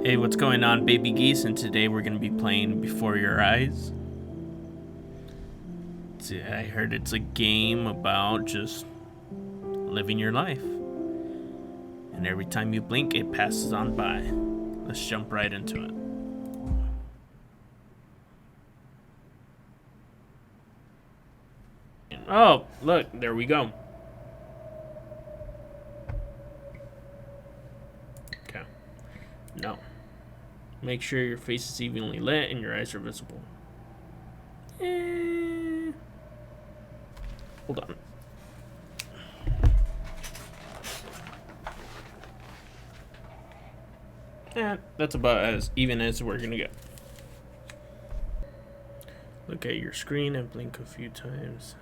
Hey, what's going on, baby geese? And today we're going to be playing Before Your Eyes. I heard it's a game about just living your life. And every time you blink, it passes on by. Let's jump right into it. Oh, look, there we go. Okay. No. Make sure your face is evenly lit and your eyes are visible. Hold on. That's about as even as we're gonna get. Look at your screen and blink a few times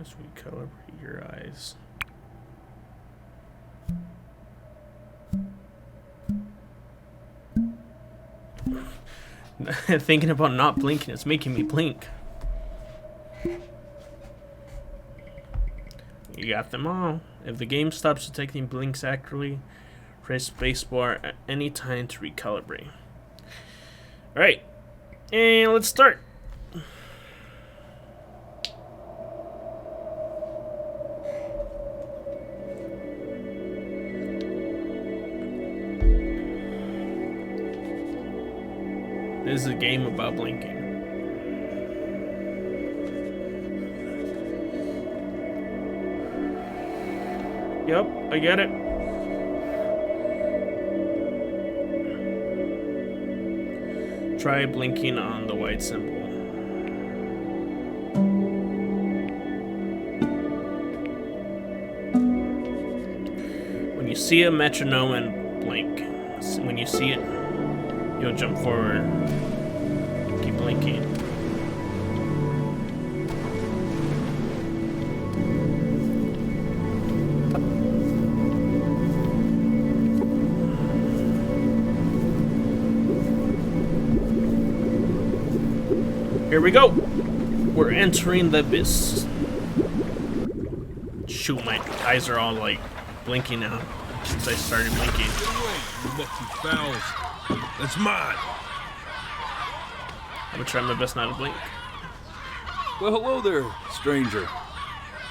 as we calibrate your eyes. Thinking about not blinking, it's making me blink. You got them all. If the game stops detecting blinks accurately, press spacebar at any time to recalibrate. Alright, and let's start. This is a game about blinking. Yep, I get it. Try blinking on the white symbol. When you see a metronome and blink. When you see it, you'll jump forward. Keep blinking. Here we go. We're entering the abyss. Shoot, my eyes are all like blinking now since I started blinking. You lucky fouls. That's mine. I'm gonna try my best not to blink. Well, hello there, stranger.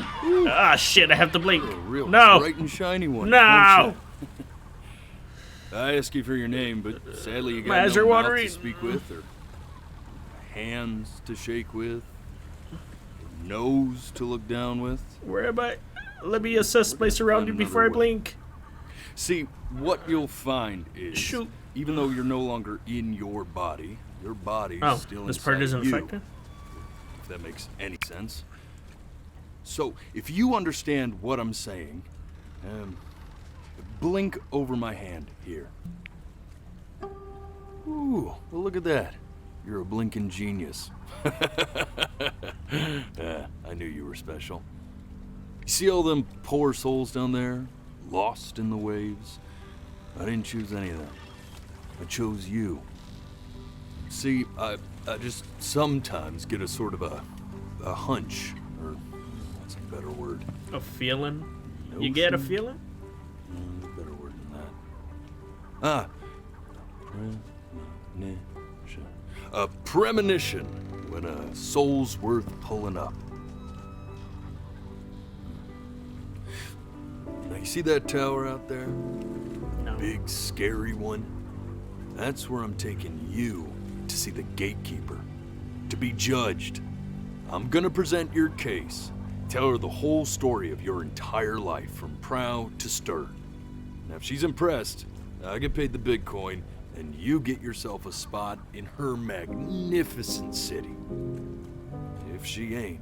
Ah, shit, I have to blink. You're a real No. bright and shiny one. No. aren't you? I ask you for your name, but sadly you My got eyes no are mouth watering. to speak with, or hands to shake with, or nose to look down with. Where am I? Let me assess my surroundings find before I another way. blink. See, what you'll find is, Shoot. even though you're no longer in your body's Oh, still this part inside isn't you, affected? if that makes any sense. So, if you understand what I'm saying, blink over my hand here. Ooh, well, look at that. You're a blinking genius. I knew you were special. You see all them poor souls down there, lost in the waves? I didn't choose any of them. I chose you. See, I just sometimes get a sort of a hunch, or what's a better word? A feeling? You get a Notion? feeling? Better word than that. Premonition. A premonition when a soul's worth pulling up. Now you see that tower out there? No. Big, scary one? That's where I'm taking you to see the gatekeeper. To be judged. I'm gonna present your case. Tell her the whole story of your entire life, from prow to stern. Now if she's impressed, I get paid the big coin, and you get yourself a spot in her magnificent city. If she ain't,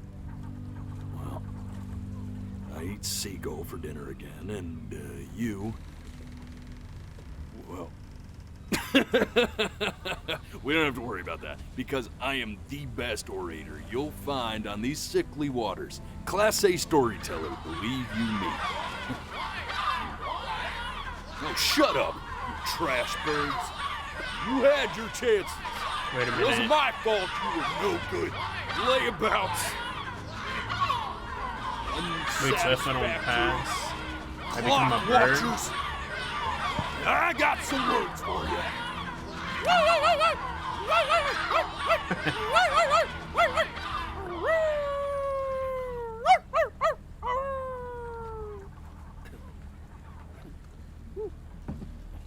well, I eat seagull for dinner again, and you, well, we don't have to worry about that, because I am the best orator you'll find on these sickly waters. Class A storyteller, believe you me. Oh, shut up, you trash birds. You had your chances. Wait a It wasn't minute. my fault you were no good. Layabouts. Wait, so if I don't pass, I become a Clock bird? watchers. I got some words for you.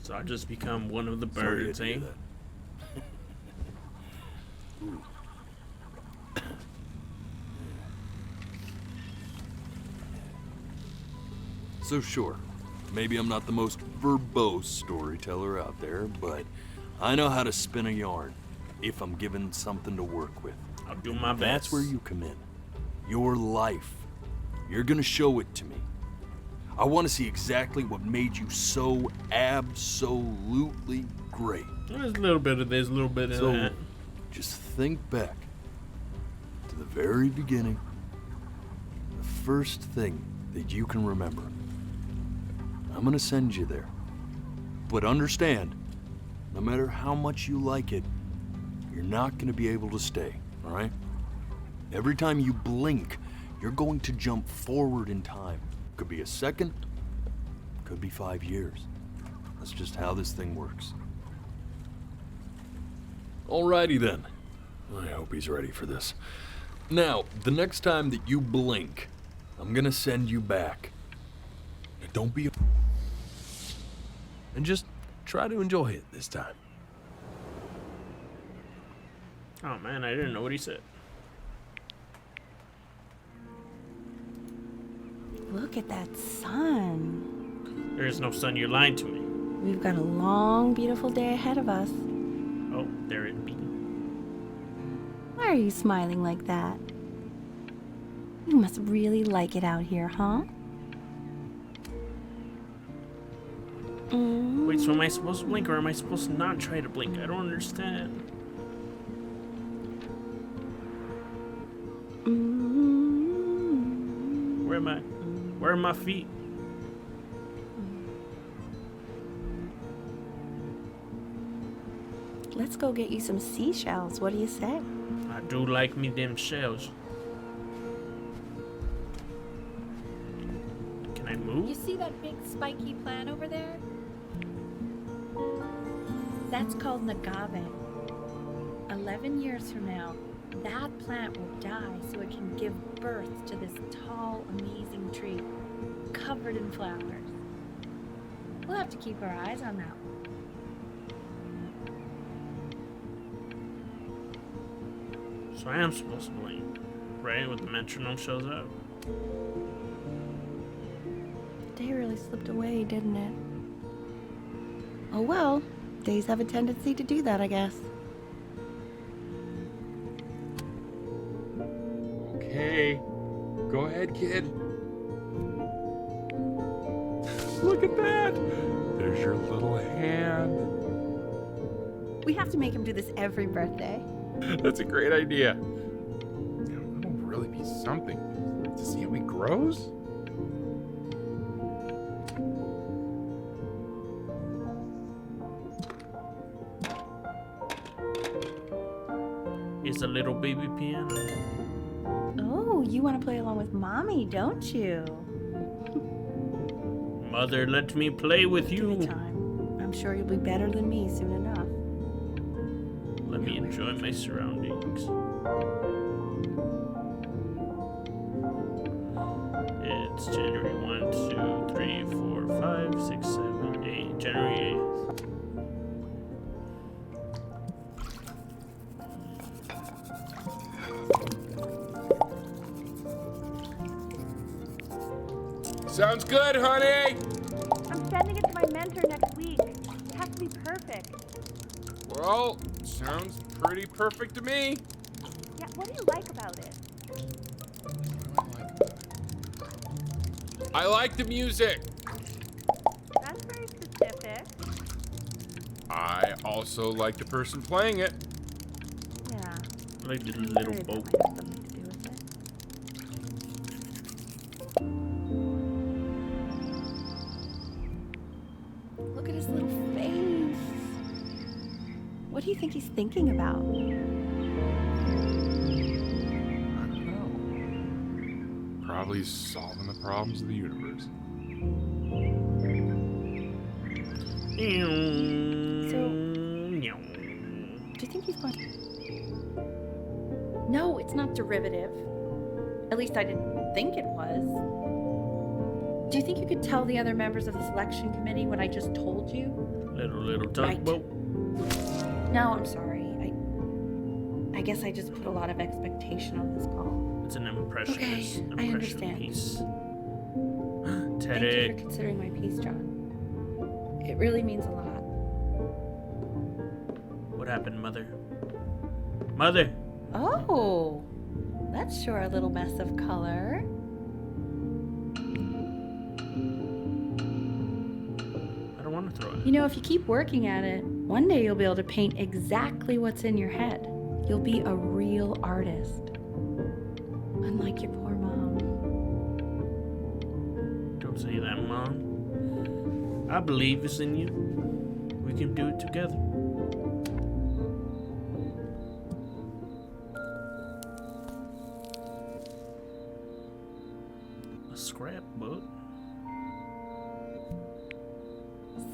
So I just become one of the Sorry birds, to hear eh? that. So sure, maybe I'm not the most verbose storyteller out there, but I know how to spin a yarn if I'm given something to work with. I'll do my best. That's where you come in. Your life. You're gonna show it to me. I want to see exactly what made you so absolutely great. There's a little bit of this, a little bit of So that. just think back to the very beginning, the first thing that you can remember. I'm gonna send you there. But understand, no matter how much you like it, you're not gonna be able to stay, all right? Every time you blink, you're going to jump forward in time. Could be a second, could be 5 years. That's just how this thing works. Alrighty then. I hope he's ready for this. Now, the next time that you blink, I'm gonna send you back. Now, don't be... And just try to enjoy it this time. Oh man, I didn't know what he said. Look at that sun. There is no sun, you're lying to me. We've got a long, beautiful day ahead of us. Oh, there it be. Why are you smiling like that? You must really like it out here, huh? Wait, so am I supposed to blink or am I supposed to not try to blink? I don't understand. Where am I? Where are my feet? Let's go get you some seashells. What do you say? I do like me them shells. Can I You move? see that big spiky plant over there? That's called an agave. 11 years from now, that plant will die so it can give birth to this tall, amazing tree covered in flowers. We'll have to keep our eyes on that one. So I am supposed to blink, right? When the metronome shows up. The day really slipped away, didn't it? Oh well, days have a tendency to do that, I guess. Okay. Go ahead, kid. Look at that! There's your little hand. We have to make him do this every birthday. That's a great idea. It'll really be something to see how he grows. It's a little baby piano. Oh, you want to play along with Mommy, don't you? Mother, let me play with Give it you. time. I'm sure you'll be better than me soon enough. Let me enjoy my surroundings. It's January 1, 2, 3, 4, 5, 6, 7, 8. January 8th. Sounds good, honey! I'm sending it to my mentor next week. It has to be perfect. Well, sounds pretty perfect to me. Yeah, what do you like about it? I like the music. That's very specific. I also like the person playing it. Yeah. Like the I'm little worried boat. that might have something to do with it. Look at his little face. What do you think he's thinking about? I don't know. Probably solving the problems of the universe. Do you think he's going? No, it's not derivative. At least I didn't think it was. Do you think you could tell the other members of the selection committee what I just told you? Little Right. tugboat. No, I'm sorry. I guess I just put a lot of expectation on this call. It's an impression. Okay, I understand. Piece. Thank you Teddy. for considering my piece, John. It really means a lot. What happened, Mother? Mother! Oh, that's sure a little mess of color. I don't want to throw it. You know, if you keep working at it, one day you'll be able to paint exactly what's in your head. You'll be a real artist. Unlike your poor mom. Don't say that, Mom. I believe it's in you. We can do it together. A scrapbook?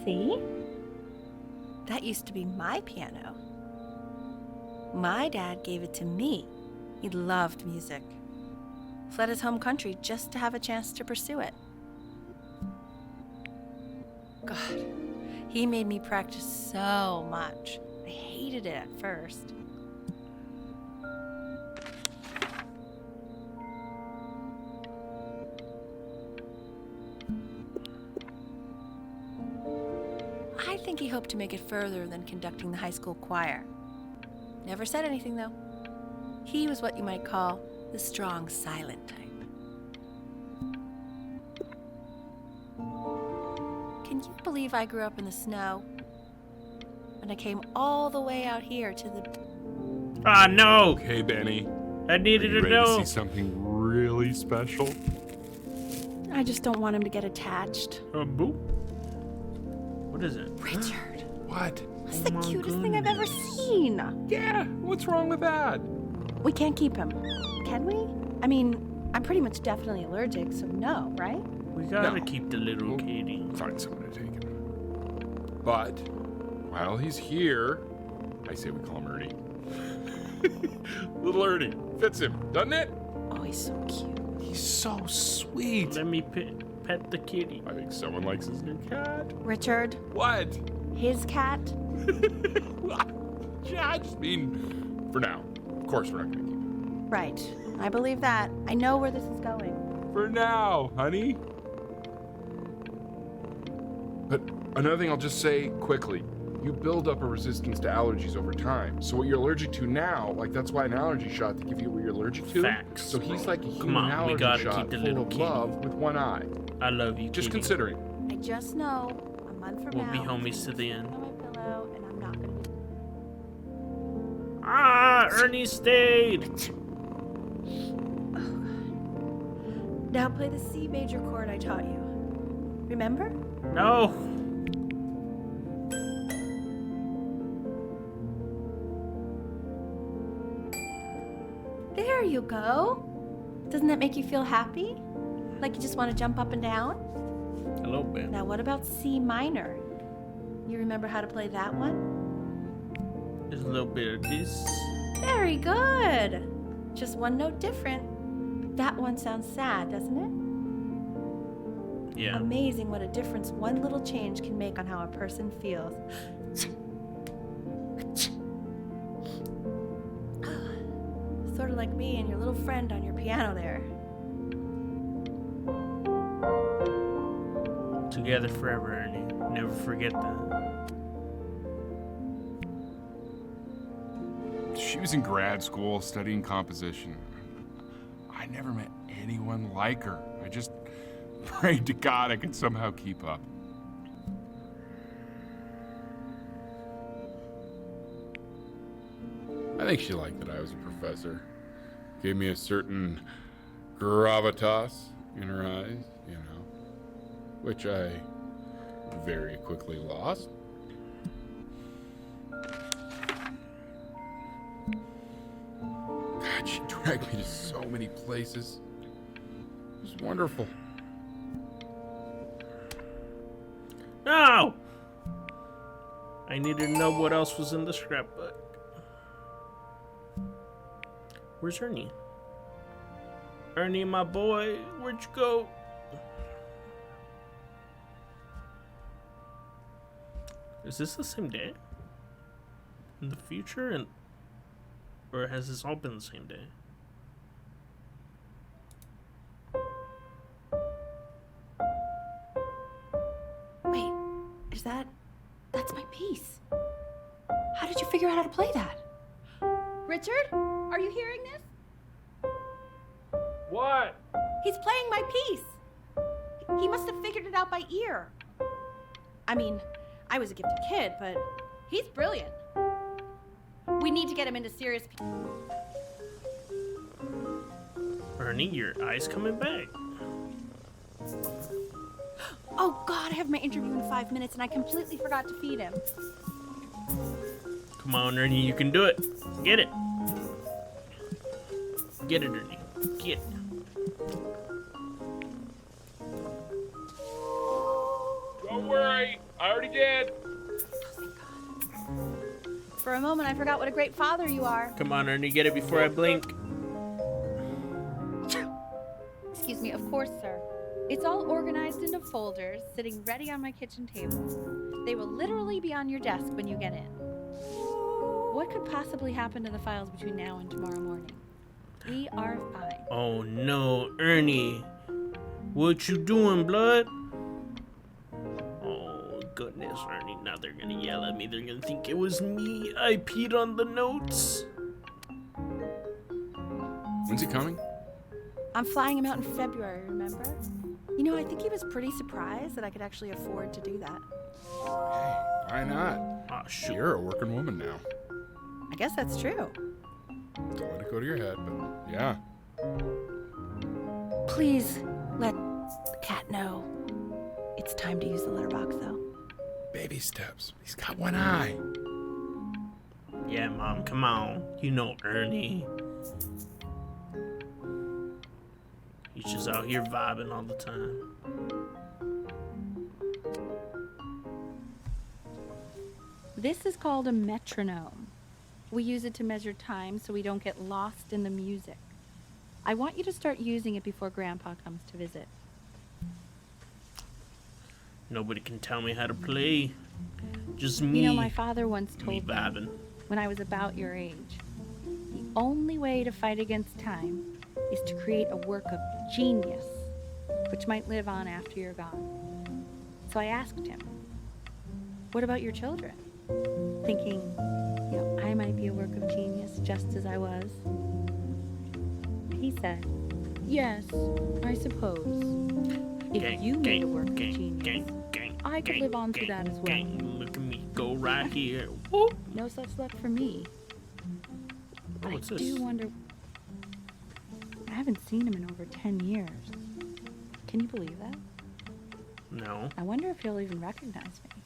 See? That used to be my piano. My dad gave it to me. He loved music. Fled his home country just to have a chance to pursue it. God, he made me practice so much. I hated it at first. I think he hoped to make it further than conducting the high school choir. Never said anything, though. He was what you might call the strong, silent type. Can you believe I grew up in the snow? And I came all the way out here to the... Ah, no! Okay, Benny. I needed You to ready know. to see something really special? I just don't want him to get attached. Boo? What is it? Richard, What? that's Oh the my cutest thing I've ever goodness. seen. Yeah, what's wrong with that? We can't keep him, can we? I mean, I'm pretty much definitely allergic, so no, right? We gotta No. keep the little kitty. Find someone to take him. But while he's here, I say we call him Ernie. Little Ernie. Fits him, doesn't it? Oh, he's so cute. He's so sweet. Let me pet the kitty. I think someone likes his new cat. Richard, What? his cat? Yeah, I just mean, for now. Of course, we're not going to keep him. Right. I believe that. I know where this is going. For now, honey. But another thing I'll just say quickly. You build up a resistance to allergies over time. So what you're allergic to now, like that's why an allergy shot to give you what you're allergic to. Facts, So he's bro. like a Come human on, we allergy gotta shot keep the full little of kitty. love with one eye. I love you, Just kitty. considering. I just know a month from We'll now. be homies to the end. On my pillow, and I'm not gonna be. Ah, Ernie stayed. Now play the C major chord I taught you. Remember? No. There you go. Doesn't that make you feel happy? Like you just want to jump up and down? A little bit. Now what about C minor? You remember how to play that one? There's a little bit of this. Very good. Just one note different. That one sounds sad, doesn't it? Yeah. Amazing what a difference one little change can make on how a person feels. Sort of like me and your little friend on your piano there. Together forever, Ernie. Never forget that. She was in grad school studying composition. I never met anyone like her. I just prayed to God I could somehow keep up. I think she liked that I was a professor. Gave me a certain gravitas in her eyes, you know, which I very quickly lost. God, she dragged me to so many places. It was wonderful. No! I needed to know what else was in the scrapbook. Where's Ernie? Ernie, my boy, where'd you go? Is this the same day? In the future? Or has this all been the same day? Wait, that's my piece. How did you figure out how to play that? Richard, are you hearing this? What? He's playing my piece. He must have figured it out by ear. I mean, I was a gifted kid, but he's brilliant. We need to get him into serious. Ernie, your eye's coming back. Oh God, I have my interview in 5 minutes and I completely forgot to feed him. Come on, Ernie, you can do it. Get it. Get it, Ernie. Get it. Don't worry, I already did. For a moment, I forgot what a great father you are. Come on, Ernie, get it before I blink. Excuse me, of course, sir. It's all organized into folders, sitting ready on my kitchen table. They will literally be on your desk when you get in. What could possibly happen to the files between now and tomorrow morning? We are fine. Oh no, Ernie. What you doing, blood? Oh goodness, Ernie. Now they're gonna yell at me. They're gonna think it was me. I peed on the notes. When's he coming? I'm flying him out in February, remember? You know, I think he was pretty surprised that I could actually afford to do that. Hey, why not? Oh shoot. You're a working woman now. I guess that's true. Don't let it go to your head, but yeah. Please let the cat know. It's time to use the litter box, though. Baby steps. He's got one eye. Yeah, Mom, come on. You know Ernie. He's just out here vibing all the time. This is called a metronome. We use it to measure time so we don't get lost in the music. I want you to start using it before Grandpa comes to visit. Nobody can tell me how to play. Just me. You know, my father once me told me, vibing. when I was about your age, the only way to fight against time is to create a work of genius, which might live on after you're gone. So I asked him, what about your children? Thinking, you know, I might be a work of genius just as I was. He said, yes, I suppose. If you made a work of genius, I could live on through that as well. Look at me go right here. Whoop. No such luck for me. But What's I this? do wonder. I haven't seen him in over 10 years. Can you believe that? No. I wonder if he'll even recognize me.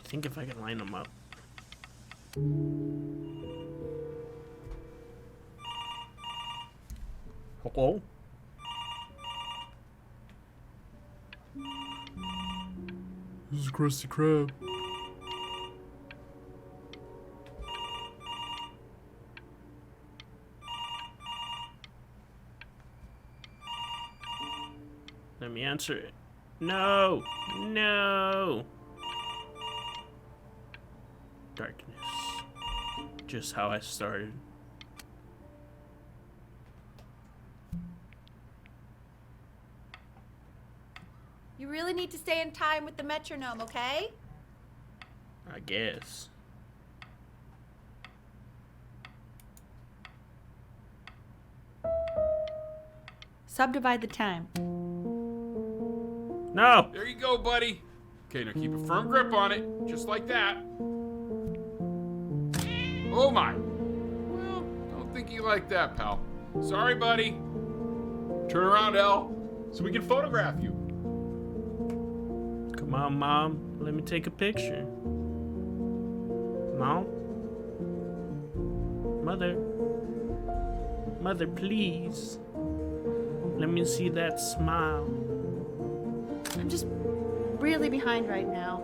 Think if I can line them up. Hello? This is Krusty Krab. Let me answer it. No! No! Darkness. Just how I started. You really need to stay in time with the metronome, okay? I guess. Subdivide the time. No! There you go, buddy. Okay, now keep a firm grip on it, just like that. Oh my. Well, don't think you like that, pal. Sorry, buddy. Turn around, Elle, so we can photograph you. Come on, Mom. Let me take a picture. Mom? Mother? Mother, please. Let me see that smile. I'm just really behind right now.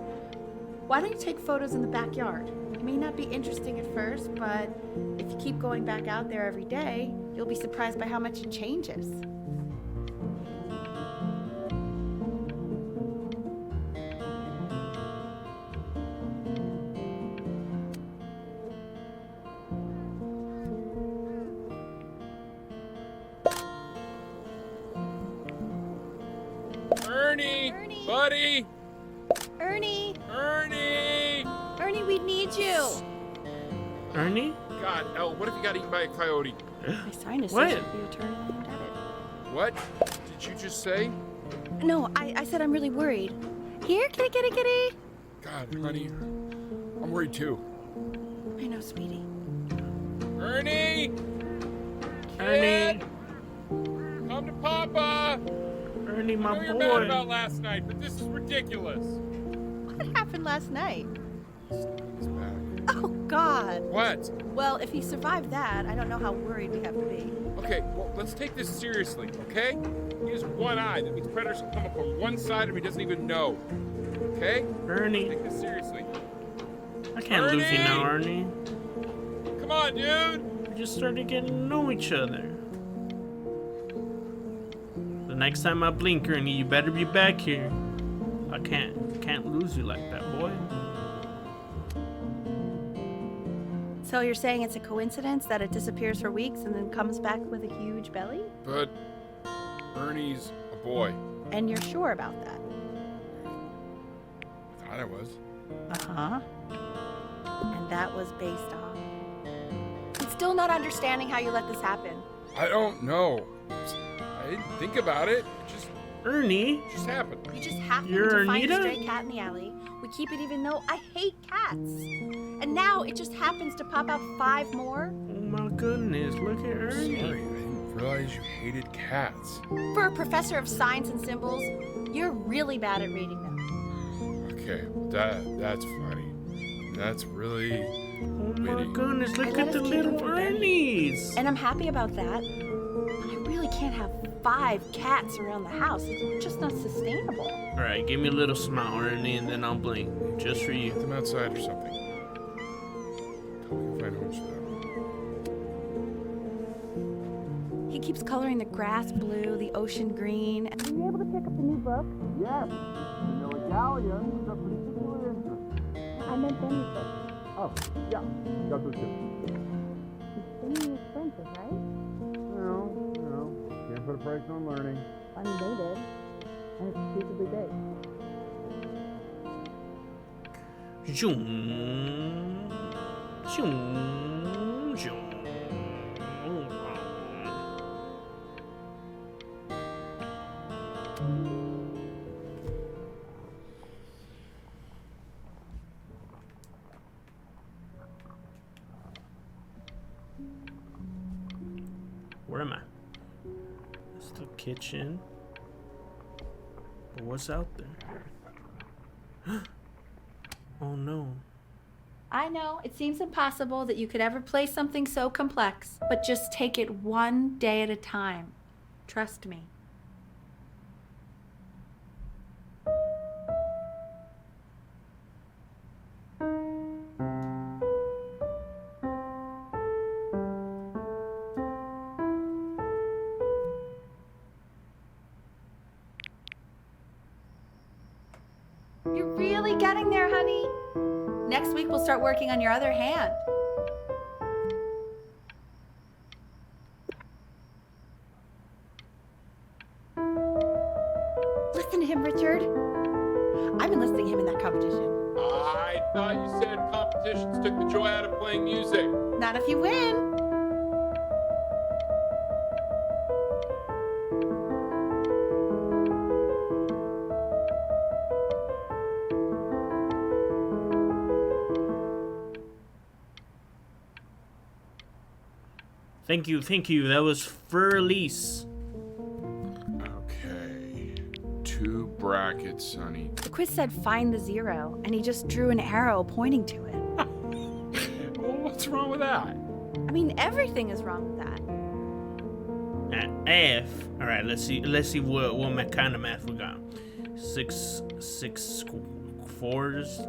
Why don't you take photos in the backyard? It may not be interesting at first, but if you keep going back out there every day, you'll be surprised by how much it changes. Ernie! Ernie! Buddy! Ernie! Ernie! Ernie, we need you! Ernie? God, Elle, what if you got eaten by a coyote? My sinus What? should be returning and at it. What did you just say? No, I said I'm really worried. Here, kitty, kitty, kitty. God, honey, I'm worried too. I know, sweetie. Ernie! Ernie? Kid! Come to Papa! Ernie, I my know you're mad about boy. last night, but this is ridiculous. What happened last night? He's back. Oh, God. What? Well, if he survived that, I don't know how worried we have to be. Okay, well, let's take this seriously, okay? He has one eye. That means predators can come up on one side of him he doesn't even know. Okay? Ernie. Take this seriously. I can't lose you now, Ernie. Come on, dude! We just started getting to know each other. The next time I blink, Ernie, you better be back here. I can't lose you like that, boy. So you're saying it's a coincidence that it disappears for weeks and then comes back with a huge belly? But Ernie's a boy. And you're sure about that? Thought I was. Uh-huh. And that was based on... I'm still not understanding how you let this happen. I don't know. I didn't think about it. It Ernie? just happened. You just happened You're to find Anita? a stray cat in the alley. We keep it even though I hate cats. And now it just happens to pop out 5 more? Oh my goodness, look at Ernie. Sorry, I didn't realize you hated cats. For a professor of signs and symbols, you're really bad at reading them. Okay, that's funny. That's really Oh my witty. goodness, I look let at the us keep them little for Benny. Ernies. And I'm happy about that. But I really can't have 5 cats around the house. It's just not sustainable. Alright, give me a little smile, Ernie, and then I'll blink. Just for you. Get them outside or something. Tell me if I know for them. He keeps coloring the grass blue, the ocean green. And are you able to pick up the new book? Yes, the Milligallion is of particular interest. I meant Benny's book. Oh, yeah, got those too. It's expensive, right? No, can't put a price on learning. I mean, they did. And it's stupidly big. Zoom. Zoom. Zoom. Where am I? It's the kitchen. But what's out there? Oh no. I know, it seems impossible that you could ever play something so complex, but just take it one day at a time. Trust me. You're really getting there, honey. Next week, we'll start working on your other hand. Listen to him, Richard. I'm enlisting him in that competition. I thought you said competitions took the joy out of playing music. Not if you win. Thank you. That was Fur-Elise. Okay. 2 brackets, Sonny. The quiz said find the 0, and he just drew an arrow pointing to it. Well, what's wrong with that? I mean, everything is wrong with that. F. All right, let's see what kind of math we got. 6 4s,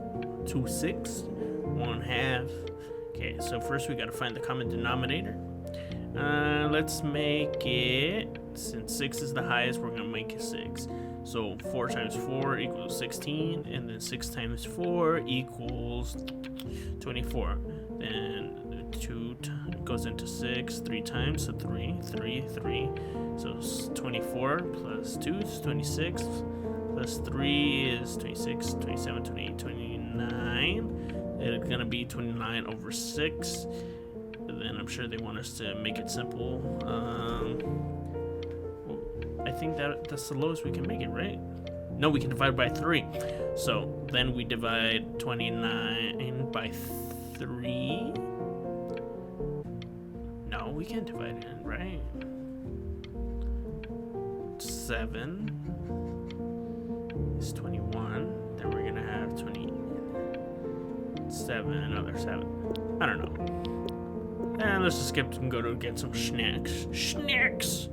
2 6, 1/2. Okay, so first we gotta find the common denominator. Let's make it, since 6 is the highest, we're gonna make it 6. So 4 times 4 equals 16, and then 6 times 4 equals 24. Then 2 goes into 6 3 times, so 3, 3, 3. So 24 plus 2 is 26, plus 3 is 26, 27, 28, 29. It's gonna be 29 over 6. And then I'm sure they want us to make it simple. I think that's the lowest we can make it, right? No, we can divide by 3. So then we divide 29 by 3. No, we can't divide it, right? 7 is 21. Then we're gonna have 27, another 7. I don't know. And let's just skip and go to get some snacks. Snacks!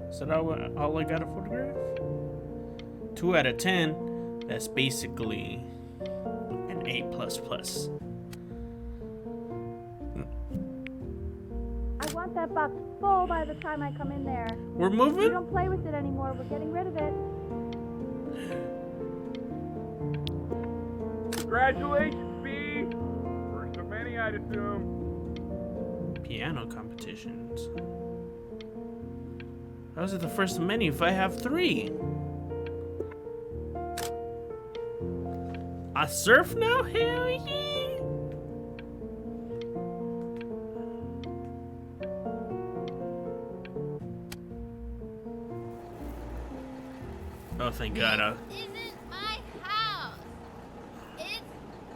Is that all I got to photograph? 2 out of 10. That's basically an A++. I want that box full by the time I come in there. We're We moving? don't play with it anymore. We're getting rid of it. Congratulations, B! First of many, I'd assume. Piano competitions. How is it the first of many if I have 3? I surf now? Hell yeah! Oh, thank God. This isn't my house. It's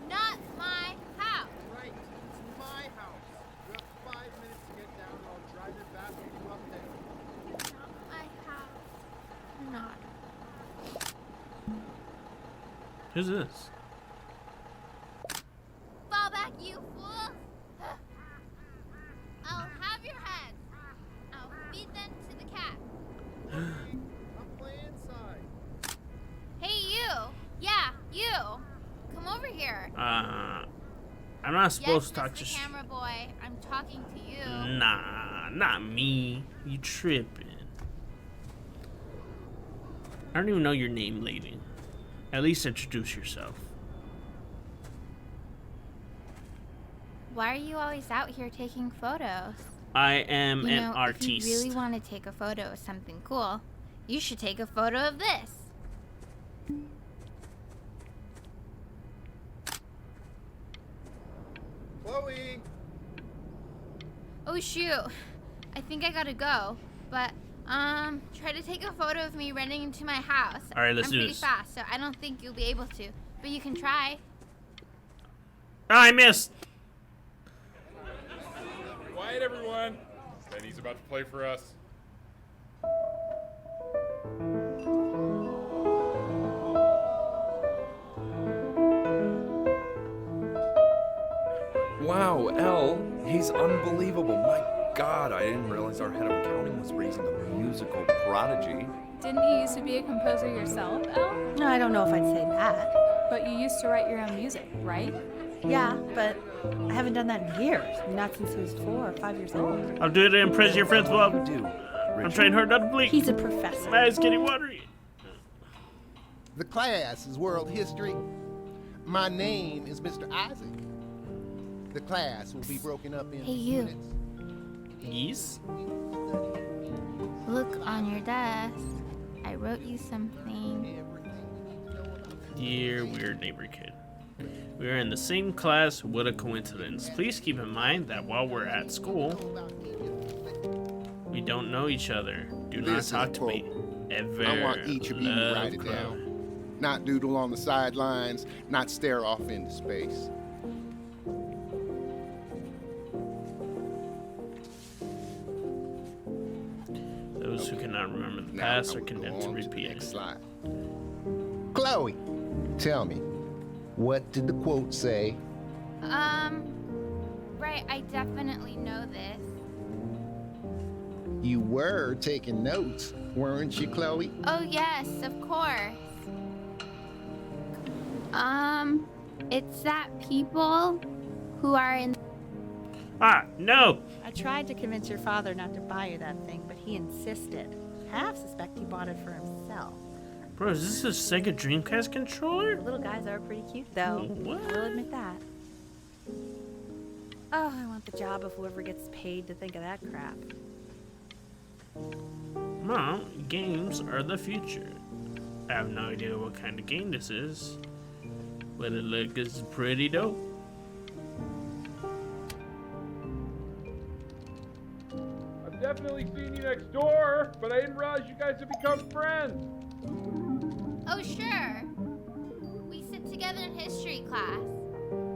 not my house. Right, it's my house. You have 5 minutes to get down and I'll drive it back and you up there. It's not my house. Not. Who's this? Fall back, you fool. I'll have your head. I'll feed them to the cat. I'm playing inside. Hey, you. Yeah, you. Come over here. I'm not supposed to talk Mr. to Camera boy. I'm talking to you. Nah, not me. You tripping. I don't even know your name, lady. At least introduce yourself. Why are you always out here taking photos? I am an artiste. If you really want to take a photo of something cool, you should take a photo of this. Chloe! Oh shoot, I think I gotta go. But try to take a photo of me running into my house. All right, let's I'm do pretty this. fast, so I don't think you'll be able to. But you can try. I missed. Quiet, everyone. Benny's about to play for us. Wow, L, he's unbelievable. My God, I didn't realize our head of accounting was raising a musical prodigy. Didn't you used to be a composer yourself, Elle? No, I don't know if I'd say that. But you used to write your own music, right? Yeah, but I haven't done that in years. Not since I was 4 or 5 years old. I'll do it to impress your friends, Bob. Do, I'm Richard. trying hard not to blink. He's a professor. My eyes getting watery. The class is world history. My name is Mr. Isaac. The class will be broken up in Hey, you. units. Yes? Look on your desk. I wrote you something. Dear weird neighbor kid. We are in the same class. What a coincidence. Please keep in mind that while we're at school, we don't know each other. Do not This is talk a to me. Ever. I want each of you to Love, write it Chloe. down. Not doodle on the sidelines, not stare off into space. Those who cannot remember the Now past I are will go condemned to on the repeat next it. slide. Chloe, tell me, what did the quote say? Right, I definitely know this. You were taking notes, weren't you, Chloe? Oh, yes, of course. It's that people who are in. Ah, no! I tried to convince your father not to buy you that thing, but he insisted. Half suspect he bought it for himself. Bro, is this a Sega Dreamcast controller? The little guys are pretty cute, though. What? I'll admit that. Oh, I want the job of whoever gets paid to think of that crap. Mom, games are the future. I have no idea what kind of game this is, but it looks pretty dope. I've definitely seen you next door, but I didn't realize you guys have become friends. Oh, sure. We sit together in history class.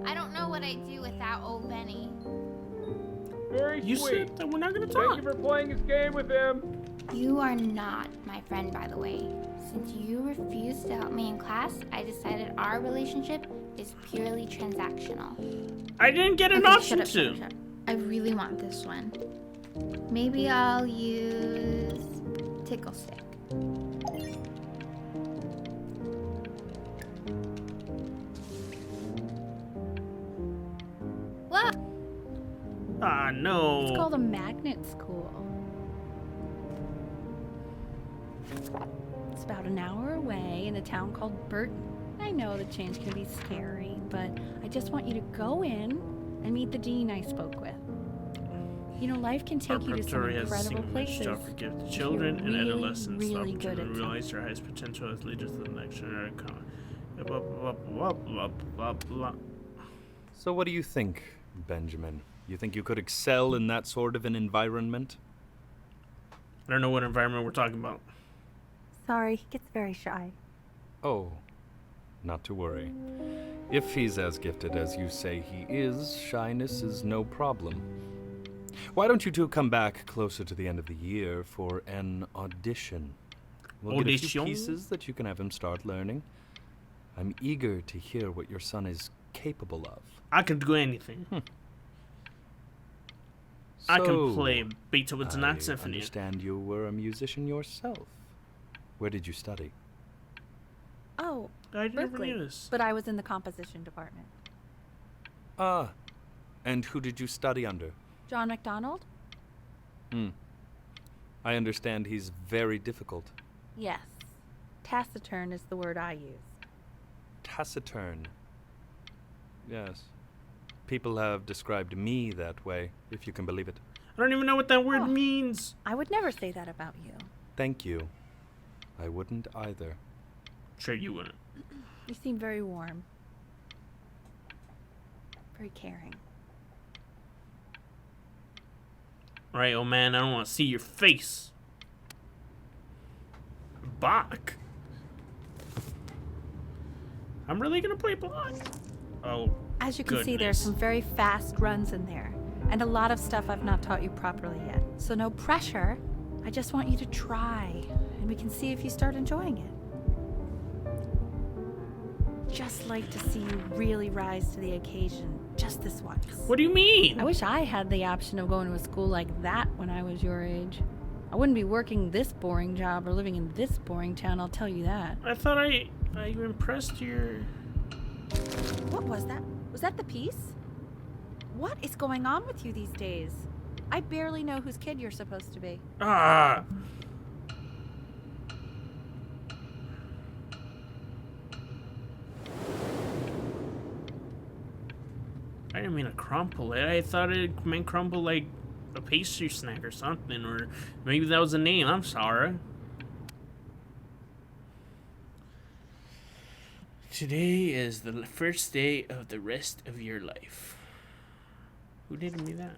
I don't know what I'd do without old Benny. Very You sweet. said that we're not gonna Thank talk. you for playing this game with him. You are not my friend, by the way. Since you refused to help me in class, I decided our relationship is purely transactional. I didn't get an Okay, option shut up, shut up, to. shut up. I really want this one. Maybe I'll use Tickle Stick. What? Ah, no. It's called a magnet school. It's about an hour away in a town called Burton. I know the change can be scary, but I just want you to go in and meet the dean I spoke with. You know, life can Our take you to some preparatory has incredible seen much places. stuff for gifted if children you're and really, adolescents. really Help good children at realize their highest potential as leaders of the next generation. Blah, blah, blah, blah, blah, blah. So what do you think, Benjamin? You think you could excel in that sort of an environment? I don't know what environment we're talking about. Sorry, he gets very shy. Oh, not to worry. If he's as gifted as you say he is, shyness is no problem. Why don't you two come back closer to the end of the year for an audition? We'll get a few Audition? pieces that you can have him start learning. I'm eager to hear what your son is capable of. I can do anything. I can So, play Beethoven's I Ninth Symphony. understand you were a musician yourself. Where did you study? Oh, I never Berkeley. knew this. But I was in the composition department. Ah, and who did you study under? John MacDonald? I understand he's very difficult. Yes. Taciturn is the word I use. Taciturn. Yes. People have described me that way, if you can believe it. I don't even know what that word Oh. means. I would never say that about you. Thank you. I wouldn't either. Sure, you wouldn't. You seem very warm. Very caring. Right, oh man, I don't want to see your face. Bach. I'm really gonna play Bach. Oh, As you can see, there's goodness. some very fast runs in there, and a lot of stuff I've not taught you properly yet. So no pressure. I just want you to try, and we can see if you start enjoying it. Just like to see you really rise to the occasion, just this once. What do you mean? I wish I had the option of going to a school like that when I was your age. I wouldn't be working this boring job or living in this boring town, I'll tell you that. I thought I impressed your... What was that? Was that the piece? What is going on with you these days? I barely know whose kid you're supposed to be. Ah! I didn't mean to crumple it. I thought it meant crumple like a pastry snack or something, or maybe that was a name. I'm sorry. Today is the first day of the rest of your life. Who did me that?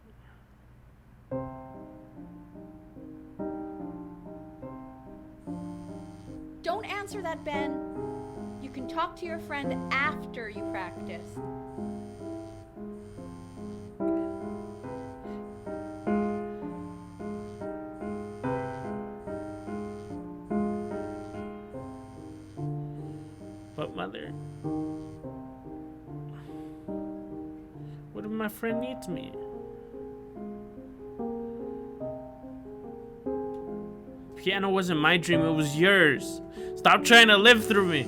Don't answer that, Ben. You can talk to your friend after you practice. But mother, what am my friend needs me. Piano wasn't my dream, it was yours. Stop trying to live through me.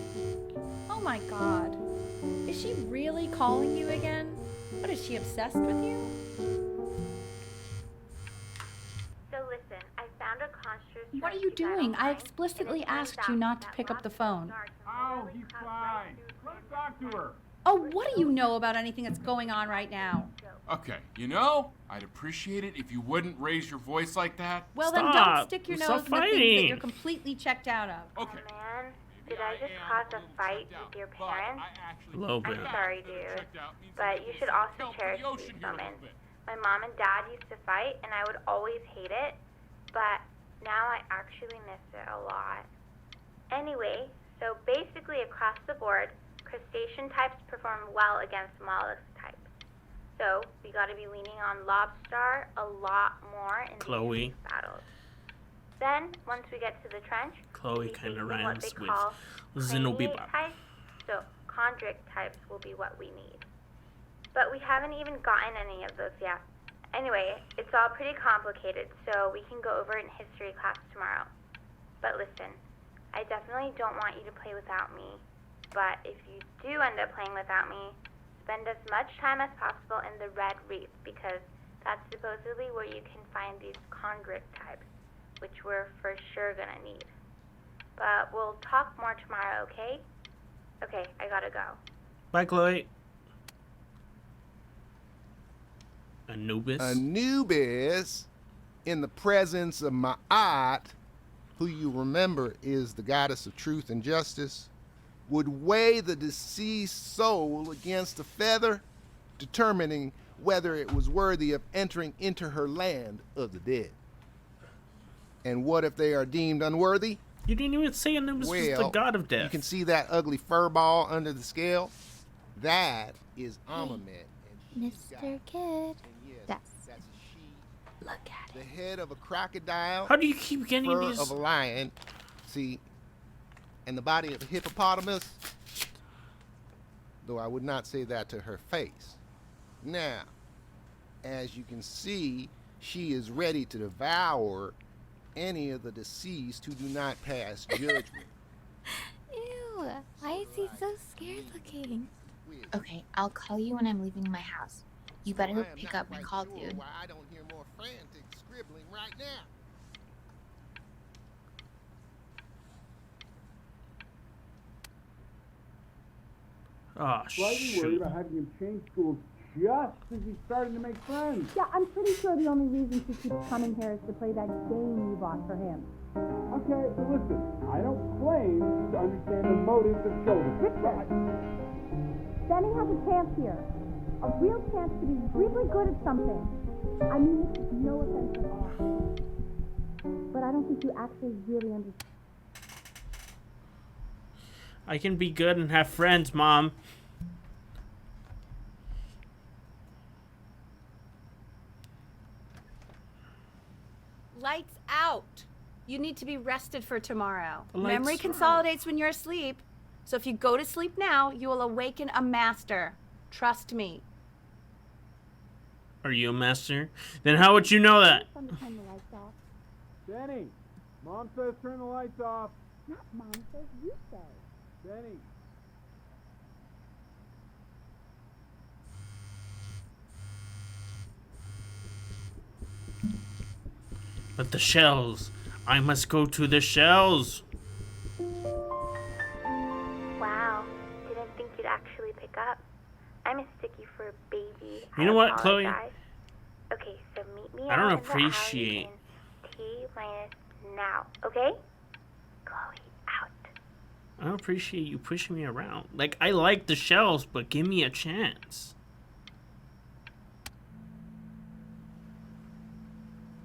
Oh my god. Is she really calling you again? What, is she obsessed with you? So listen, I found a construct. What are you doing? I explicitly asked you not to pick up the phone. Oh, he's fine. Let's talk to her. Oh, what do you know about anything that's going on right now? Okay, you know, I'd appreciate it if you wouldn't raise your voice like that. Well, then don't Stop. stick your Stop nose in the things that fighting. you're completely checked out of. Okay. Oh man, did I just cause a fight with your parents? A little bit. I'm sorry, dude, but you should also cherish these moments. My mom and dad used to fight, and I would always hate it, but now I actually miss it a lot. Anyway, so basically across the board, crustacean types perform well against mollusk types. So we got to be leaning on lobster a lot more in Chloe. these battles. Then, once we get to the trench, Chloe we kind take of what rhymes they with call Zenobia. craniate types, so chondric types will be what we need. But we haven't even gotten any of those yet. Anyway, it's all pretty complicated, so we can go over it in history class tomorrow. But listen, I definitely don't want you to play without me. But if you do end up playing without me, spend as much time as possible in the Red Reef, because that's supposedly where you can find these chondric types, which we're for sure gonna need. But we'll talk more tomorrow, okay? Okay, I gotta go. Bye, Chloe. Anubis. Anubis, in the presence of Ma'at, who you remember is the goddess of truth and justice, would weigh the deceased soul against a feather, determining whether it was worthy of entering into her land of the dead. And what if they are deemed unworthy? You didn't even say Anubis was the god of death. You can see that ugly fur ball under the scale? That is Amamet. Mr. Kid. That's a she. Look at The head of a crocodile. How do you keep getting fur these? of a lion. See, and the body of a hippopotamus. Though I would not say that to her face. Now, as you can see, she is ready to devour any of the deceased who do not pass judgment. Ew, why is he so scared looking? Okay, I'll call you when I'm leaving my house. You better I am pick not up my quite call, sure dude. why I don't hear more frantic scribbling right now. Oh, shoot. about having him change schools just as he's starting to make friends. Yeah, I'm pretty sure the only reason she keeps coming here is to play that game you bought for him. Okay, so listen, I don't claim to understand the motives of children. Benny has a chance here. A real chance to be really good at something. I mean this is no offense at all. But I don't think you actually really understand. I can be good and have friends, Mom. Lights out. You need to be rested for tomorrow. Lights Memory out. consolidates when you're asleep. So if you go to sleep now, you will awaken a master. Trust me. Are you a master? Then how would you know that? Time to turn the lights off. Benny, Mom says turn the lights off. Not Mom says, you say. Benny. But the shells. I must go to the shells. Wow, didn't think you'd actually pick up. I'm a sticky for a baby. You know what, Chloe? apologize. Okay, so meet me I don't out in the alley appreciate- in T-minus now, okay? Chloe, out. I don't appreciate you pushing me around. Like, I like the shells, but give me a chance.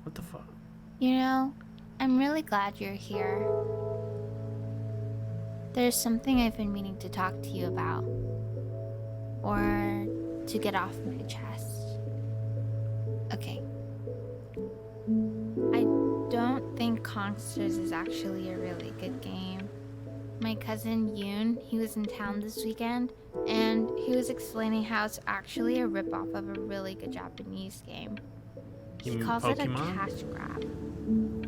What the fuck? You know, I'm really glad you're here. There's something I've been meaning to talk to you about. Or to get off my chest. Okay. I don't think Consters is actually a really good game. my cousin Yoon, he was in town this weekend, and he was explaining how it's actually a ripoff of a really good Japanese game. You He mean calls it a Pokemon? cash grab.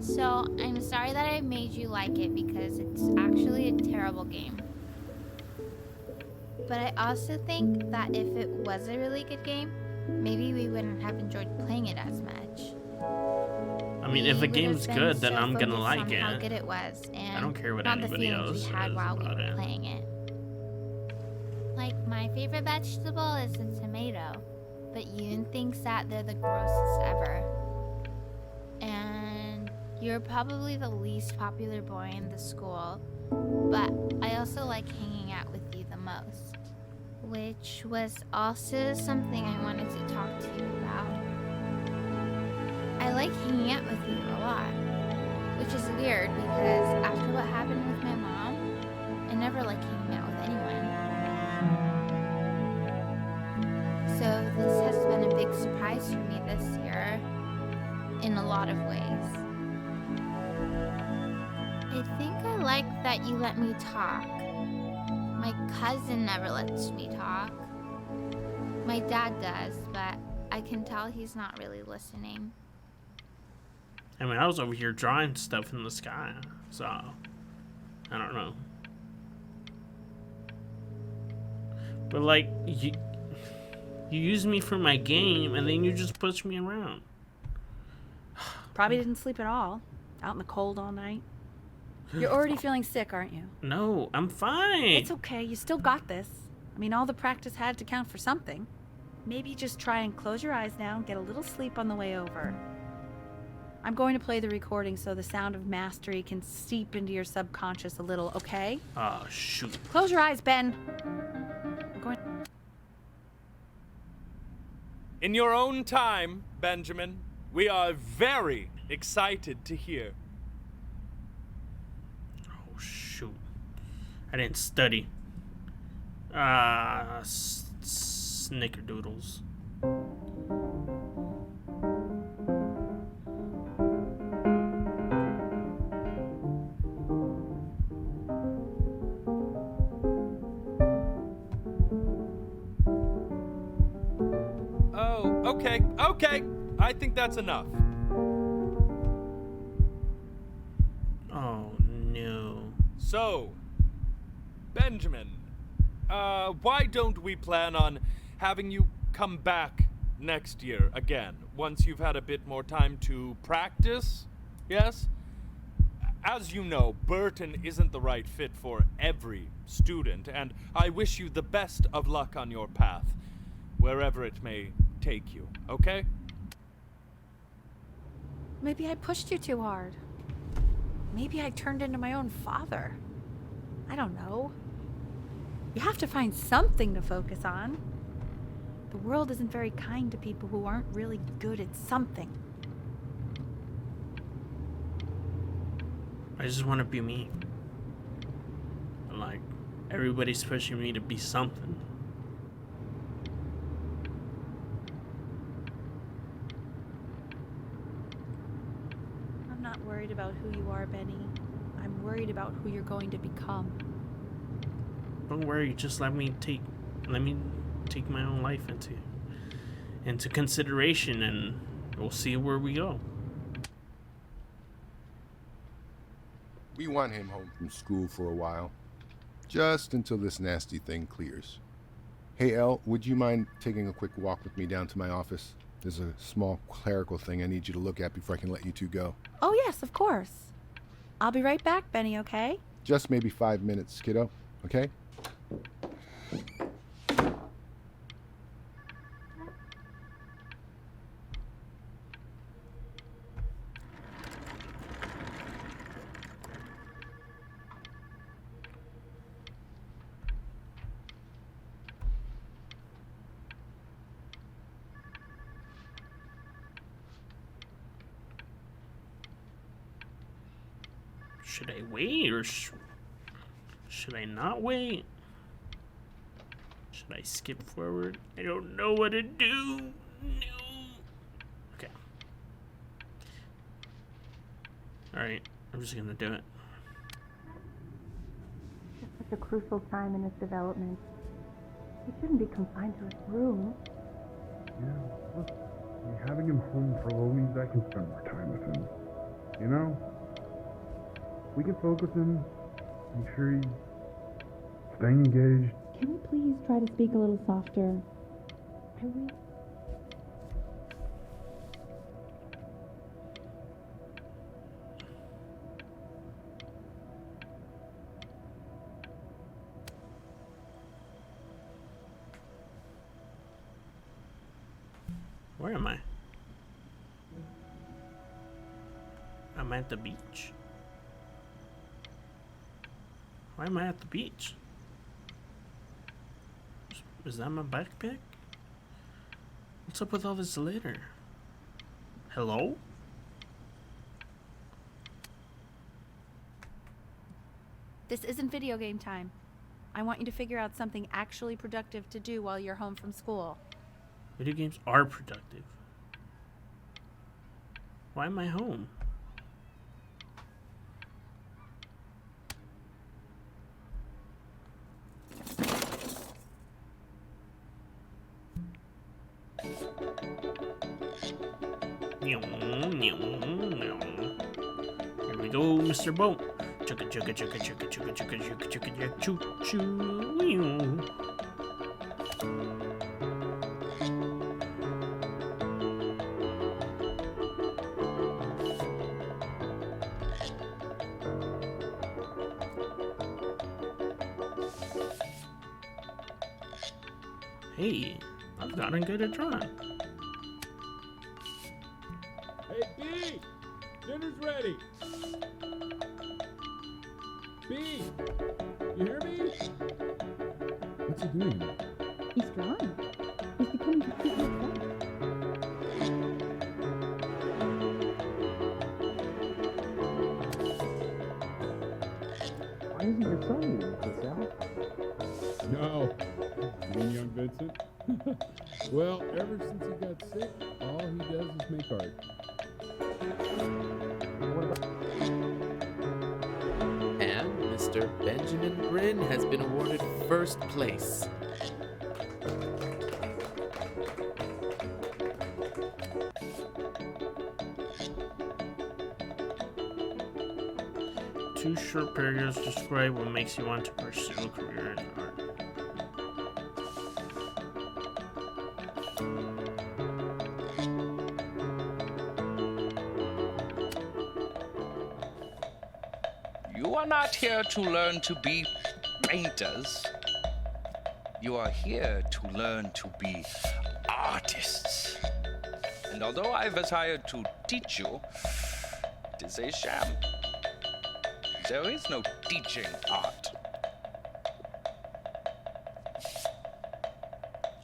So I'm sorry that I made you like it because it's actually a terrible game. But I also think that if it was a really good game, maybe we wouldn't have enjoyed playing it as much. I mean, if We a would have game's been good, then so I'm gonna focused like on how it. good it was, and I don't care what not the anybody feelings else we had says while we about were it. playing it. Like, my favorite vegetable is the tomato, but Yoon thinks that they're the grossest ever. And you're probably the least popular boy in the school, but I also like hanging out with you the most. Which was also something I wanted to talk to you about. I like hanging out with you a lot, which is weird because after what happened with my mom, I never like hanging out with anyone. So this has been a big surprise for me this year, in a lot of ways. I think I like that you let me talk. My cousin never lets me talk. My dad does, but I can tell he's not really listening. I mean, I was over here drawing stuff in the sky, so I don't know. But like, you use me for my game, and then you just push me around. Probably didn't sleep at all. Out in the cold all night. You're already feeling sick, aren't you? No, I'm fine. It's okay. You still got this. I mean, all the practice had to count for something. Maybe just try and close your eyes now and get a little sleep on the way over. I'm going to play the recording so the sound of mastery can seep into your subconscious a little, okay? Oh, shoot. Close your eyes, Ben. I'm going. In your own time, Benjamin, we are very excited to hear. Oh, shoot. I didn't study. Snickerdoodles. Oh, okay. I think that's enough. Oh, no. So, Benjamin, why don't we plan on having you come back next year again, once you've had a bit more time to practice? Yes? As you know, Burton isn't the right fit for every student, and I wish you the best of luck on your path, wherever it may take you, okay? Maybe I pushed you too hard. Maybe I turned into my own father. I don't know. You have to find something to focus on. The world isn't very kind to people who aren't really good at something. I just want to be me. Like, everybody's pushing me to be something. I'm not worried about who you are, Benny. I'm worried about who you're going to become. Don't worry, just let me take my own life into consideration, and we'll see where we go. We want him home from school for a while. Just until this nasty thing clears. Hey, Elle, would you mind taking a quick walk with me down to my office? There's a small clerical thing I need you to look at before I can let you two go. Oh, yes, of course. I'll be right back, Benny, okay? Just maybe 5 minutes, kiddo, okay? Should I wait or should I not wait? Should I skip forward? I don't know what to do. No. Okay. Alright, I'm just gonna do it. such a crucial time in his development. He shouldn't be confined to his room. Yeah, look, having him home for a little means I can spend more time with him. You know? We can focus him, make sure he's staying engaged. Can we please try to speak a little softer? Where am I? I'm at the beach. Why am I at the beach? Is that my backpack? What's up with all this litter? Hello? This isn't video game time. I want you to figure out something actually productive to do while you're home from school. Video games are productive. Why am I home? Here we go, Mr. Boat. Chugga chugga chugga chugga chugga chugga chugga chugga choo choo. Hey, I've gotten good at drawing. Hey, B! Dinner's ready! B! You hear me? What's he doing? He's drawing. He's becoming completely obsessed. Why isn't your son doing this, Al? No. You mean young Vincent? Well, ever since he got sick, all he does is make art. And Mr. Benjamin Bryn has been awarded first place. Two short paragraphs describe what makes you want to pursue a career in art. You are not here to learn to be painters. You are here to learn to be artists. And although I was hired to teach you, it is a sham. There is no teaching art.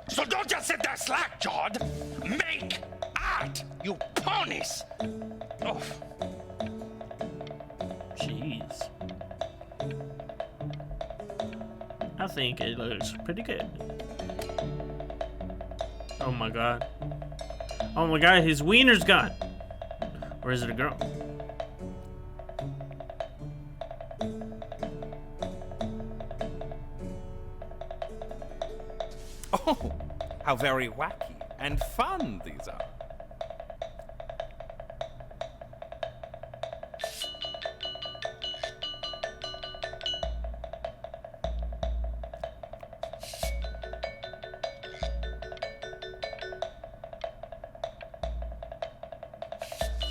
So don't just sit there slack-jawed. Make art, you ponies! Oh. Jeez. I think it looks pretty good. Oh my god. Oh my god, his wiener's gone. Or is it a girl? Oh, how very wacky and fun these are.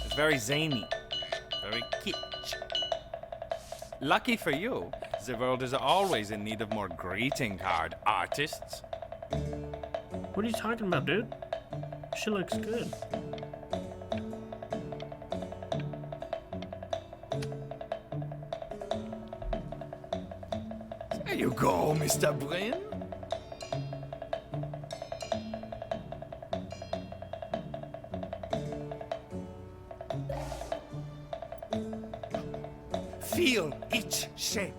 It's very zany, very kitsch. Lucky for you, the world is always in need of more greeting card artists. What are you talking about, dude? She looks good. There you go, Mr. Bryn. Feel each shape.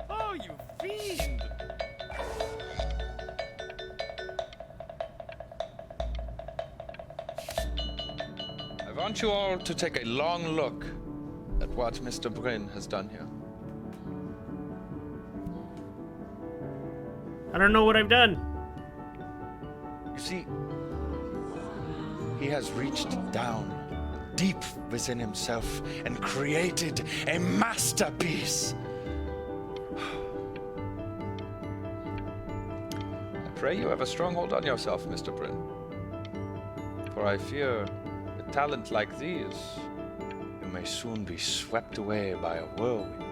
Oh, you fiend! want you all to take a long look at what Mr. Bryn has done here. I don't know what I've done. You see, he has reached down deep within himself and created a masterpiece. I pray you have a strong hold on yourself, Mr. Bryn. For I fear with talent like these, you may soon be swept away by a whirlwind.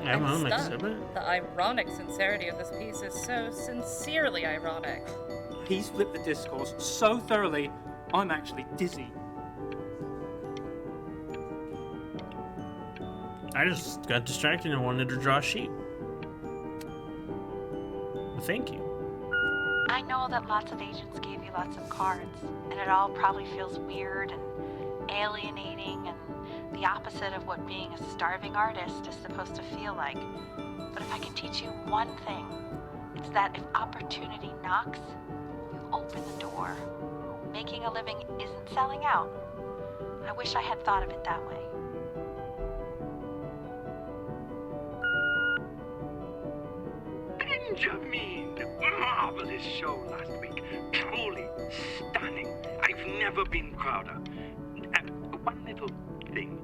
I'm on stunned. exhibit. The ironic sincerity of this piece is so sincerely ironic. He's flipped the discourse so thoroughly, I'm actually dizzy. I just got distracted and wanted to draw sheep. Well, thank you. I know that lots of agents gave you lots of cards, and it all probably feels weird and alienating and the opposite of what being a starving artist is supposed to feel like. But if I can teach you one thing, it's that if opportunity knocks, you open the door. Making a living isn't selling out. I wish I had thought of it that way. Benjamin! Marvelous show last week. Truly stunning. I've never been prouder. One little thing.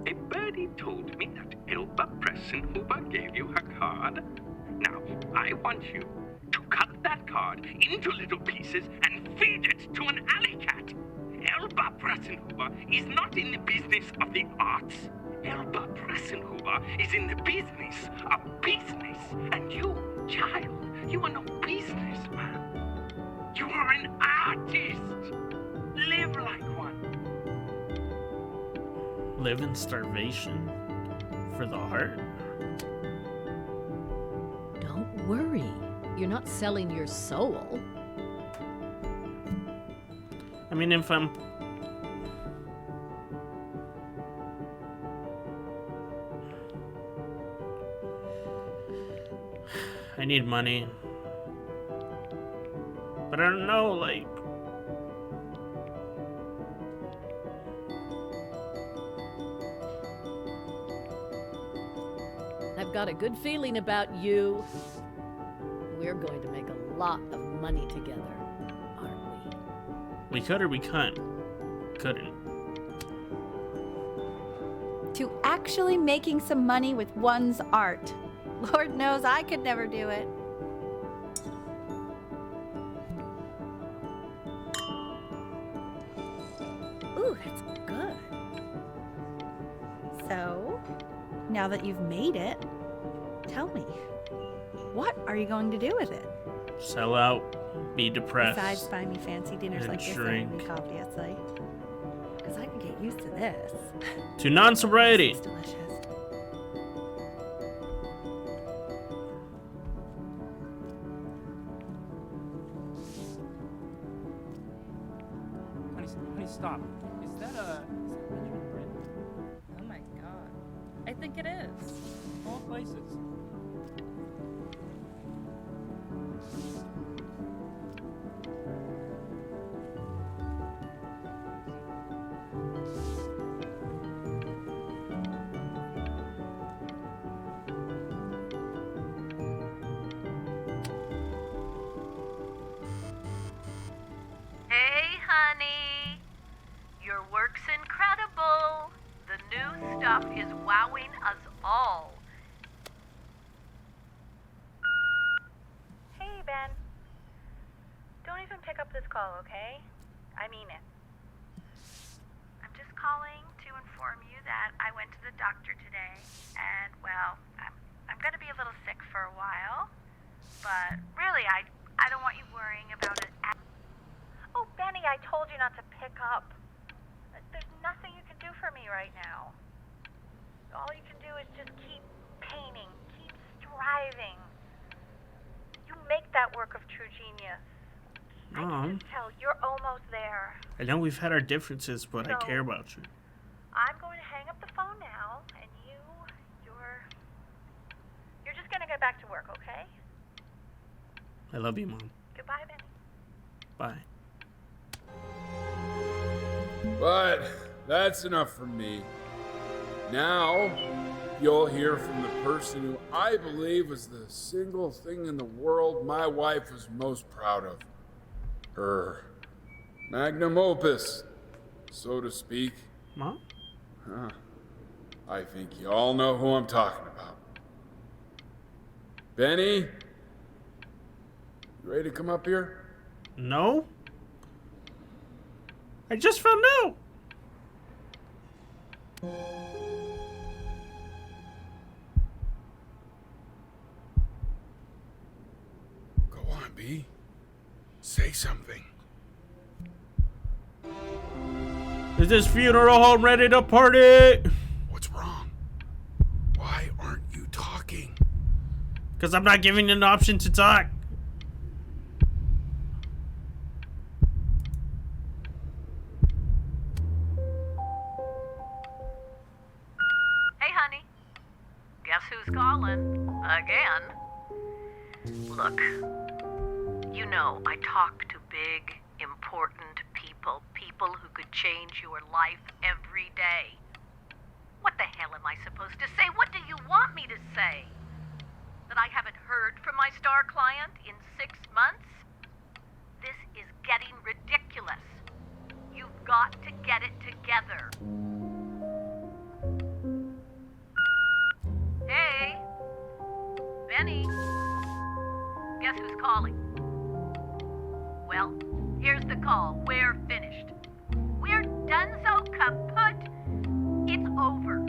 A birdie told me that Elba Pressenhuber gave you her card. Now, I want you to cut that card into little pieces and feed it to an alley cat. Elba Pressenhuber is not in the business of the arts. Elba Pressenhuber is in the business of business. And you, child, you are no businessman. You are an artist. Live like one. Live in starvation for the heart? Don't worry. You're not selling your soul. I mean, if I'm... I need money. But I don't know, like... I've got a good feeling about you. We're going to make a lot of money together, aren't we? We could or we couldn't. Couldn't. To actually making some money with one's art. Lord knows I could never do it. Ooh, that's good. So, now that you've made it, tell me, what are you going to do with it? Sell out, be depressed. Besides buy me fancy dinners and like this shrink. every week, obviously. Because I can get used to this. To non-sobriety. It's delicious. Honey, stop. Is that Benjamin Bryn? Oh my god. I think it is. All places. Hey, honey. Your work's incredible. The new stuff is wowing us all. Hey, Ben. Don't even pick up this call, okay? I mean it. I'm just calling to inform you that I went to the doctor today, and, well, I'm gonna be a little sick for a while, but really, I don't want you worrying about it. Oh, Benny, I told you not to pick up. There's nothing you can do for me right now. All you can do is just keep painting, keep striving. You make that work of true genius. I can just tell you're almost there. I know we've had our differences, but I So- care about you. I'm going to hang hang up the phone now, and you're just gonna get back to work, okay? I love you, Mom. Goodbye, Benny. Bye. But that's enough from me. Now, you'll hear from the person who I believe was the single thing in the world my wife was most proud of. Her magnum opus, so to speak. Mom? Huh. I think you all know who I'm talking about. Benny? You ready to come up here? No? I just found out. Go on, B. Say something. Is this funeral home ready to party? What's wrong? Why aren't you talking? Because I'm not giving you an option to talk. Hey, honey. Guess who's calling? Again. Look, you know I talk to big, important people. People who could change your life every day. What the hell am I supposed to say? What do you want me to say? That I haven't heard from my star client in 6 months? This is getting ridiculous. You've got to get it together. Hey, Benny. Guess who's calling? Well, here's the call. We're finished. We're donezo kaput. It's over.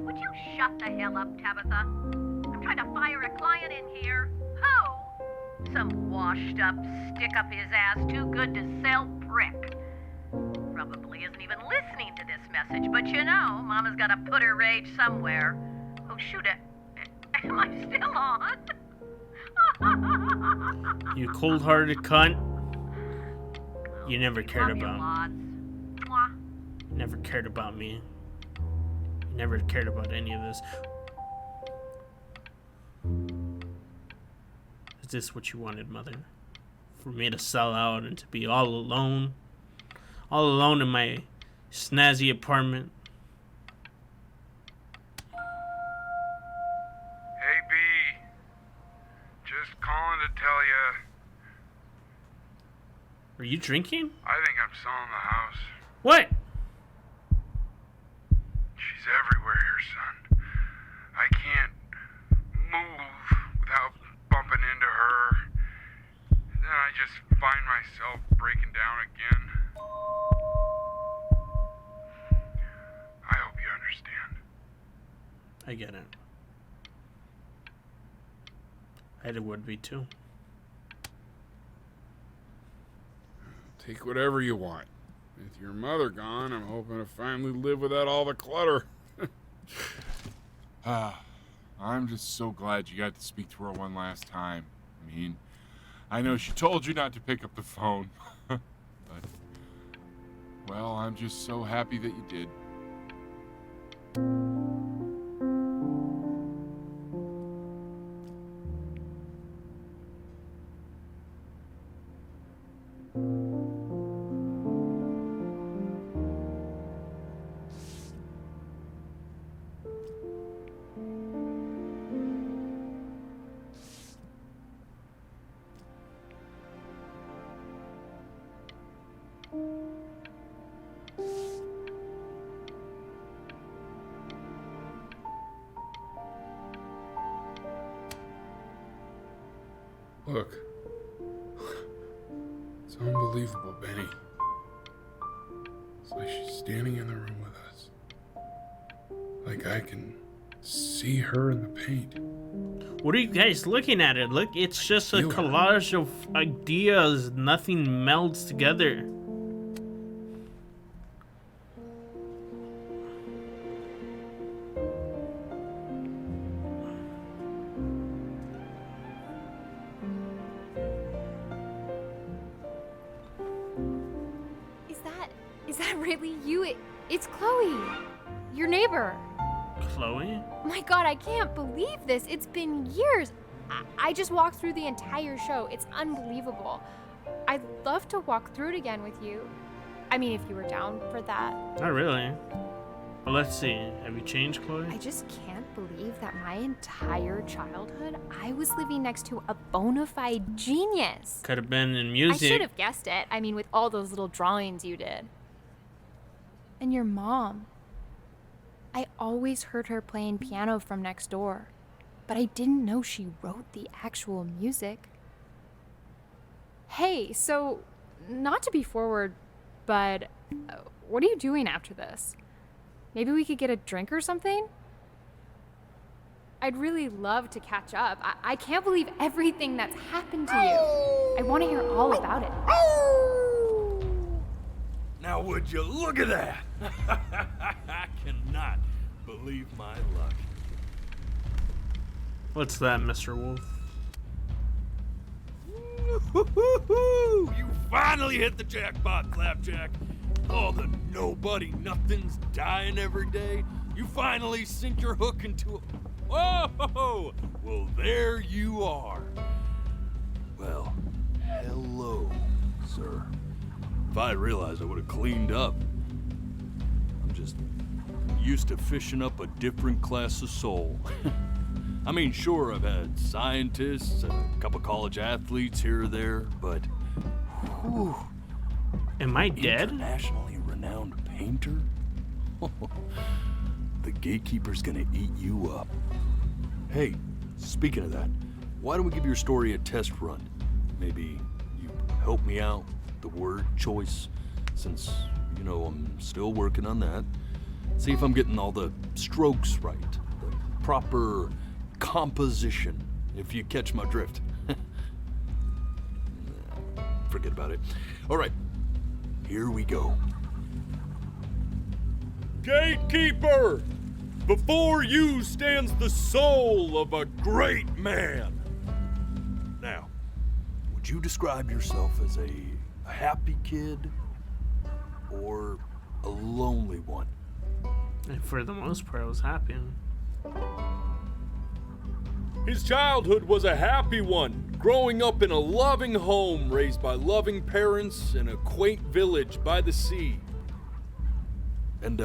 Would you shut the hell up, Tabitha? I'm trying to fire a client in here. Who? Some washed up, stick up his ass, too good to sell prick. Probably isn't even listening to this message, but you know, Mama's gotta put her rage somewhere. Oh, shoot it. Am I still on? You cold-hearted cunt. You never cared about me. Never cared about me. You never cared about any of this. Is this what you wanted, Mother? For me to sell out and to be all alone? All alone in my snazzy apartment? Hey, B. Just calling to tell you. Are you drinking? I think I'm selling the house. What? She's everywhere here, son. I can't move without bumping into her. Then I just find myself breaking down again. I hope you understand. I get it. I would be too. Take whatever you want. With your mother gone, I'm hoping to finally live without all the clutter. I'm just so glad you got to speak to her one last time. I mean, I know she told you not to pick up the phone, but, well, I'm just so happy that you did. Look. It's unbelievable, Benny. It's like she's standing in the room with us. Like I can see her in the paint. What are you guys looking at it? Look, it's just a collage of ideas. Nothing melds together. Is that really you? It's Chloe, your neighbor. Chloe? My God, I can't believe this. It's been years. I just walked through the entire show. It's unbelievable. I'd love to walk through it again with you. I mean, if you were down for that. Not really. Well, let's see. Have you changed, Chloe? I just can't believe that my entire childhood, I was living next to a bona fide genius. Could have been in I music. should have guessed it. I mean, with all those little drawings you did. And your mom. I always heard her playing piano from next door, but I didn't know she wrote the actual music. Hey, so, not to be forward, but what are you doing after this? Maybe we could get a drink or something? I'd really love to catch up. I can't believe everything that's happened to you. I want to hear all about it. Now would you look at that? I cannot believe my luck. What's that, Mr. Wolf? You finally hit the jackpot, Flapjack. All the nobody nothings dying every day. You finally sink your hook into a... Whoa! Well, there you are. Well, hello, sir. If I realized, I would have cleaned up. I'm just used to fishing up a different class of soul. I mean, sure, I've had scientists, a couple college athletes here or there, but... Whew, am I dead? Internationally renowned painter? The gatekeeper's gonna eat you up. Hey, speaking of that, why don't we give your story a test run? Maybe you help me out with the word choice, since, you know, I'm still working on that. See if I'm getting all the strokes right, the proper composition, if you catch my drift. Forget about it. All right, here we go. Gatekeeper! Before you stands the soul of a great man. Now, would you describe yourself as a happy kid or a lonely one? And for the most part, I was happy. His childhood was a happy one, growing up in a loving home raised by loving parents in a quaint village by the sea. And,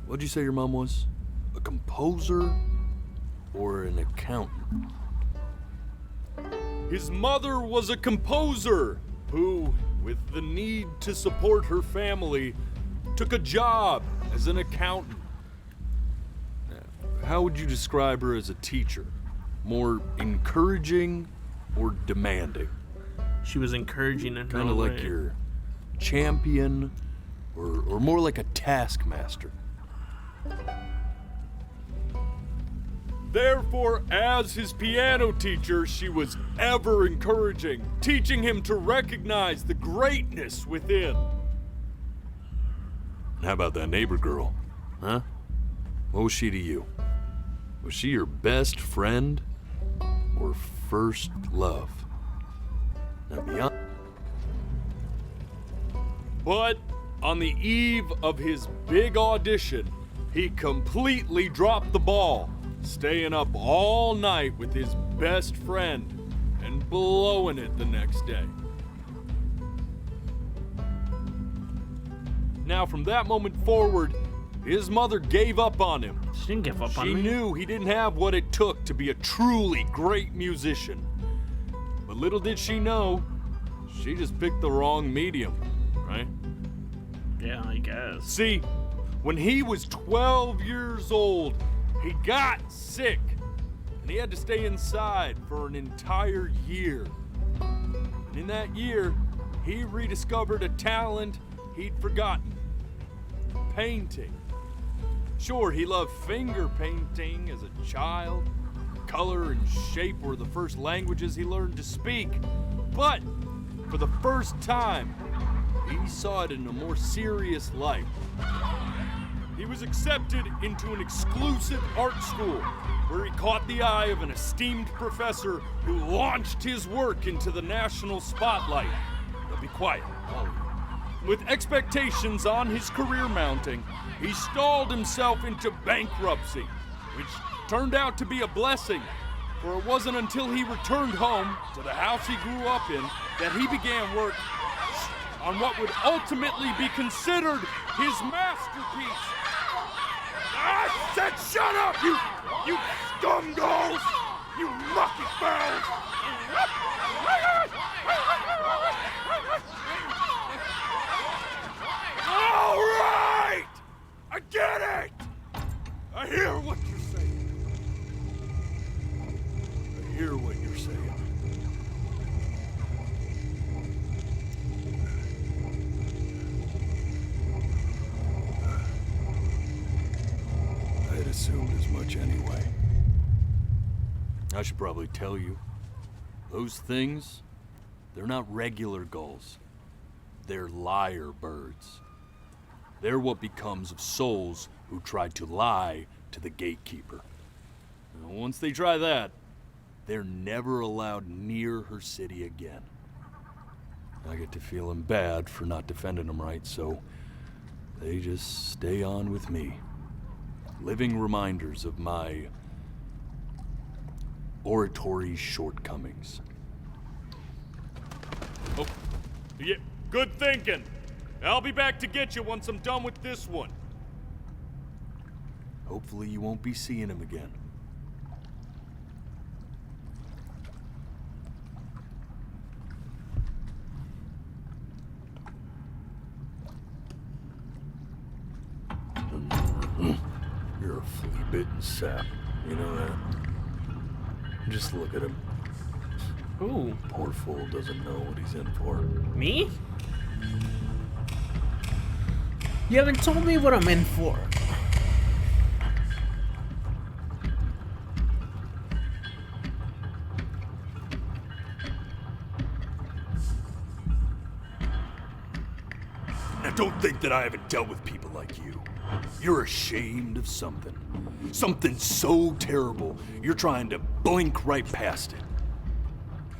what'd you say your mom was? A composer or an accountant? His mother was a composer who, with the need to support her family, took a job as an accountant. How would you describe her as a teacher? More encouraging or demanding? She was encouraging in her Kind of like way. your champion or more like a taskmaster? Therefore, as his piano teacher, she was ever encouraging, teaching him to recognize the greatness within. How about that neighbor girl? Huh? What was she to you? Was she your best friend or first love? Now beyond... But on the eve of his big audition, he completely dropped the ball, staying up all night with his best friend and blowing it the next day. Now, from that moment forward, his mother gave up on him. She didn't give up on me. She knew he didn't have what it took to be a truly great musician. But little did she know, she just picked the wrong medium, right? Yeah, I guess. See, when he was 12 years old, he got sick, and he had to stay inside for an entire year. And in that year, he rediscovered a talent he'd forgotten: painting. Sure, he loved finger painting as a child. Color and shape were the first languages he learned to speak. But for the first time, he saw it in a more serious light. He was accepted into an exclusive art school where he caught the eye of an esteemed professor who launched his work into the national spotlight. Now be quiet, all of you. With expectations on his career mounting, he stalled himself into bankruptcy, which turned out to be a blessing, for it wasn't until he returned home to the house he grew up in that he began work on what would ultimately be considered his masterpiece. I said shut up, you scumballs! You lucky fowls! All right! I get it! I hear what you're saying. I hear what you're saying. I had assumed as much anyway. I should probably tell you, those things, they're not regular gulls. They're lyre birds. They're what becomes of souls who try to lie to the gatekeeper. And once they try that, they're never allowed near her city again. I get to feeling bad for not defending them right, so they just stay on with me. Living reminders of my oratory shortcomings. Oh, yeah, good thinking. I'll be back to get you once I'm done with this one. Hopefully you won't be seeing him again. You're a flea-bitten sap. You know that? Just look at him. Ooh. Poor fool doesn't know what he's in for. Me? You haven't told me what I'm in for. Now don't think that I haven't dealt with people like you. You're ashamed of something. Something so terrible, you're trying to blink right past it.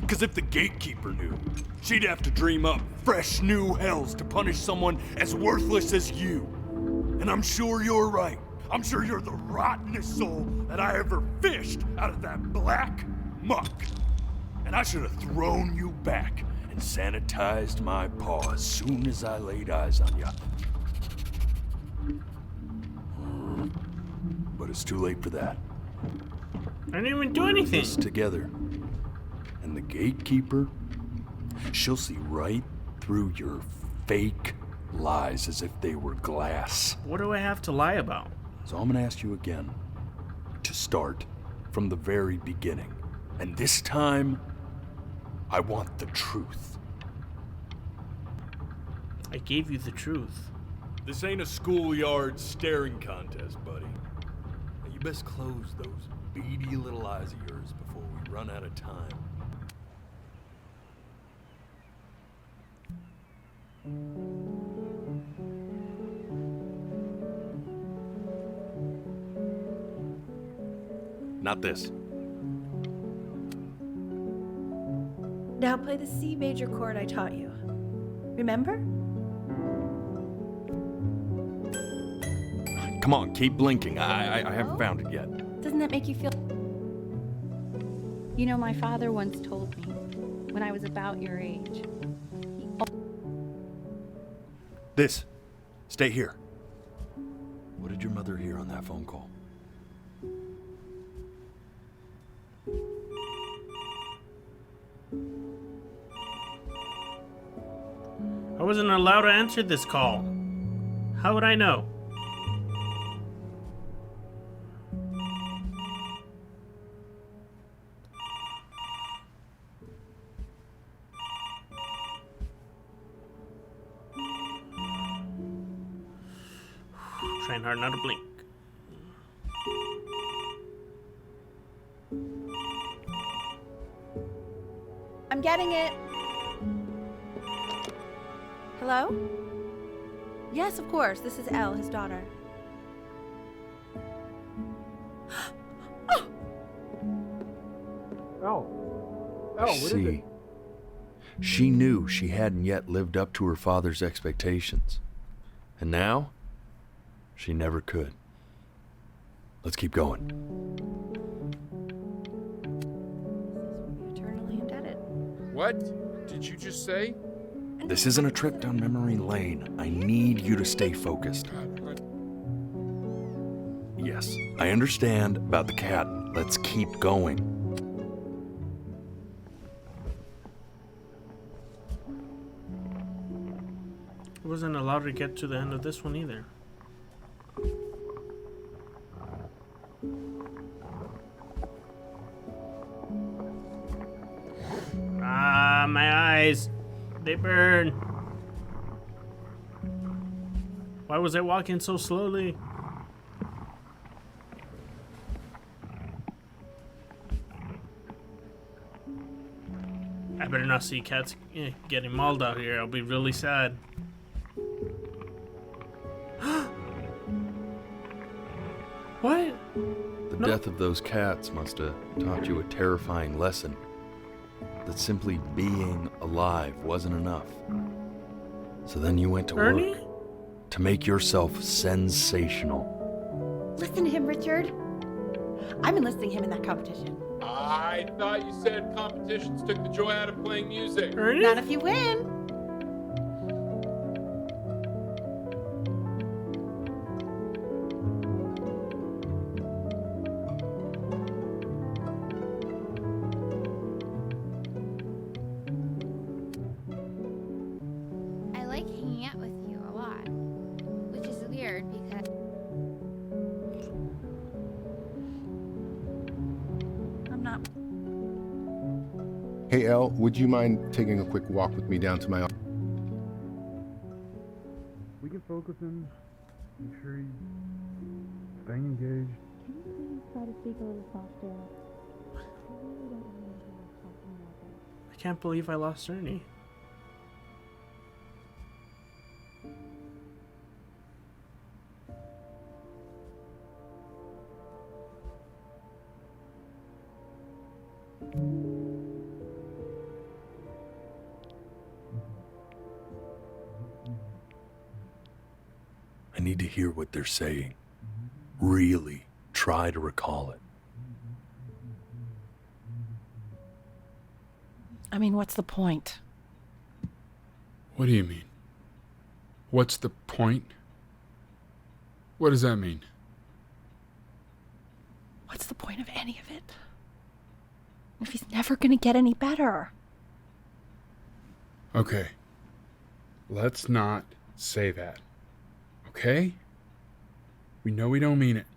Because if the gatekeeper knew, she'd have to dream up fresh new hells to punish someone as worthless as you. And I'm sure you're right. I'm sure you're the rottenest soul that I ever fished out of that black muck. And I should have thrown you back and sanitized my paw as soon as I laid eyes on you. But it's too late for that. I didn't even do anything. Us together. And the gatekeeper, she'll see right through your fake lies as if they were glass. What do I have to lie about? So I'm gonna ask you again to start from the very beginning. And this time, I want the truth. I gave you the truth. This ain't a schoolyard staring contest, buddy. Now you best close those beady little eyes of yours before we run out of time. Not this. Now play the C major chord I taught you. Remember? Come on, keep blinking. I haven't found it yet. Doesn't that make you feel... You know, my father once told me, when I was about your age, This. Stay here. What did your mother hear on that phone call? I wasn't allowed to answer this call. How would I know? Trying hard not to blink. I'm getting it. Hello? Yes, of course. This is Elle, his daughter. Oh, what is it? She knew she hadn't yet lived up to her father's expectations. And now, she never could. Let's keep going. Eternally indebted. What did you just say? This isn't a trip down memory lane. I need you to stay focused. Yes, I understand about the cat. Let's keep going. I wasn't allowed to get to the end of this one either. Ah, my eyes. They burn. Why was I walking so slowly? I better not see cats getting mauled out here. I'll be really sad. What? The death of those cats must have taught you a terrifying lesson. That simply being alive wasn't enough. So then you went to Ernie? work to make yourself sensational. Listen to him, Richard. I'm enlisting him in that competition. I thought you said competitions took the joy out of playing music. Ernie? Not if you win. I like hanging out with you a lot, which is weird because I'm not. Hey, Elle, would you mind taking a quick walk with me down to my office? We can focus him. Make sure he's staying engaged. Can you please try to speak a little softer? I really don't want to hear talking like that. I can't believe I lost Ernie. I need to hear what they're saying. Really try to recall it. I mean, what's the point? What do you mean? What's the point? What does that mean? What's the point of any of it? If he's never gonna get any better. Okay. Let's not say that. Okay? We know we don't mean it.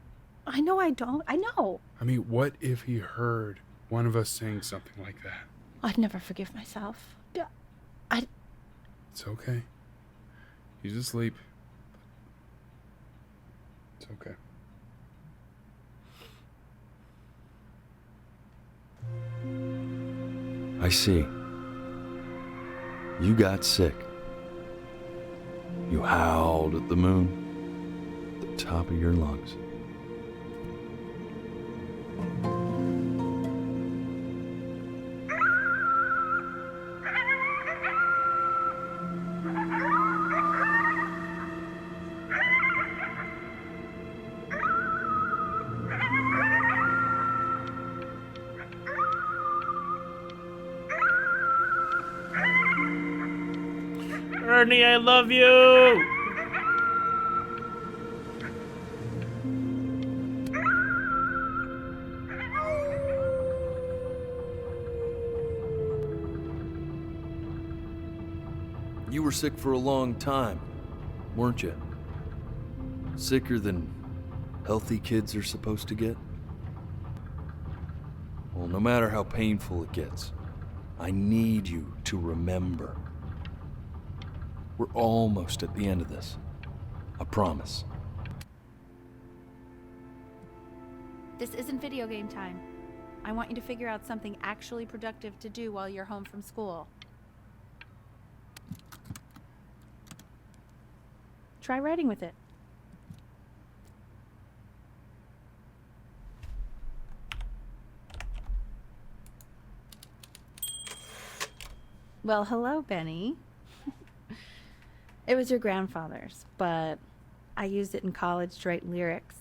I know I don't. I know. I mean, what if he heard one of us saying something like that? I'd never forgive myself. It's okay. He's asleep. It's okay. I see. You got sick. You howled at the moon at the top of your lungs. Ernie, I love you! You were sick for a long time, weren't you? Sicker than healthy kids are supposed to get? Well, no matter how painful it gets, I need you to remember. We're almost at the end of this. I promise. This isn't video game time. I want you to figure out something actually productive to do while you're home from school. Try writing with it. Well, hello, Benny. It was your grandfather's, but I used it in college to write lyrics.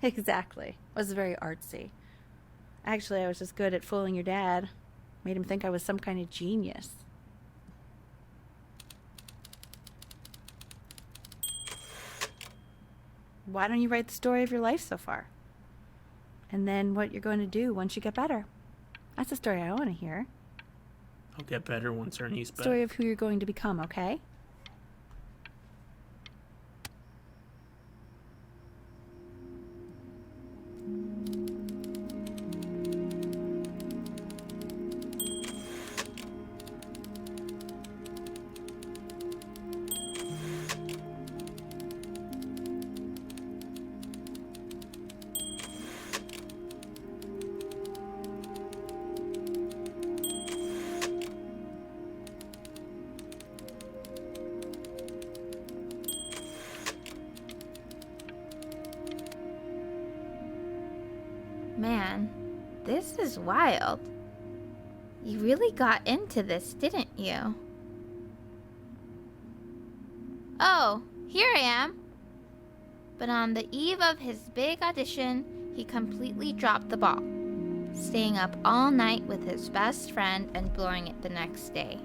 Exactly. It was very artsy. Actually, I was just good at fooling your dad. Made him think I was some kind of genius. Why don't you write the story of your life so far? And then what you're going to do once you get better. That's the story I want to hear. I'll get better once Ernie's better. Story of who you're going to become, okay? Man, this is wild. You really got into this, didn't you? Oh, here I am. But on the eve of his big audition, he completely dropped the ball, staying up all night with his best friend and blowing it the next day.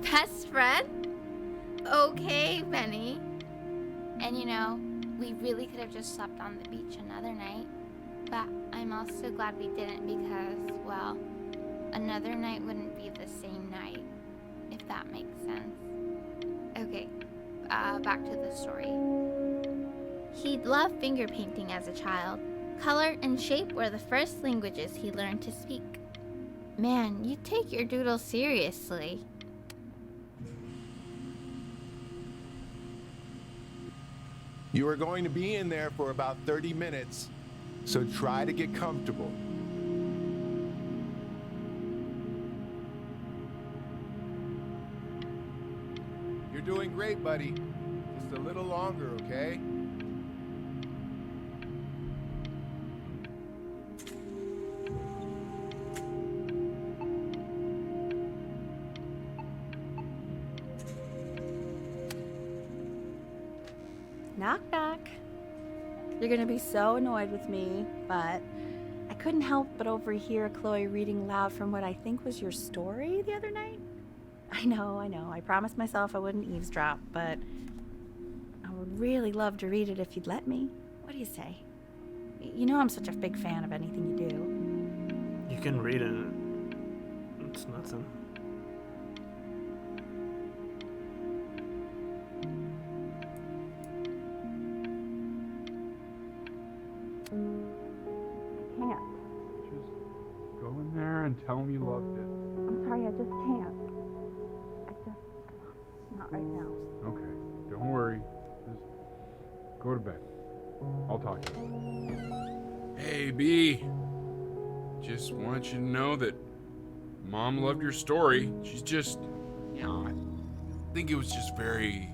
Best friend? Okay, Benny. And you know, we really could have just slept on the beach another night. But I'm also glad we didn't because, well, another night wouldn't be the same night, if that makes sense. Okay, back to the story. He loved finger painting as a child. Color and shape were the first languages he learned to speak. Man, you take your doodle seriously. You are going to be in there for about 30 minutes. So try to get comfortable. You're doing great, buddy. Just a little longer, okay? Knock, knock. You're gonna be so annoyed with me, but I couldn't help but overhear Chloe reading loud from what I think was your story the other night. I know. I promised myself I wouldn't eavesdrop, but I would really love to read it if you'd let me. What do you say? You know I'm such a big fan of anything you do. You can read it. It's nothing. Can't. Just go in there and tell him you loved it. I'm sorry, I just can't. Not right now. Okay, don't worry. Just go to bed. I'll talk to you. Hey, B. Just want you to know that Mom loved your story. She's just, you know, I think it was just very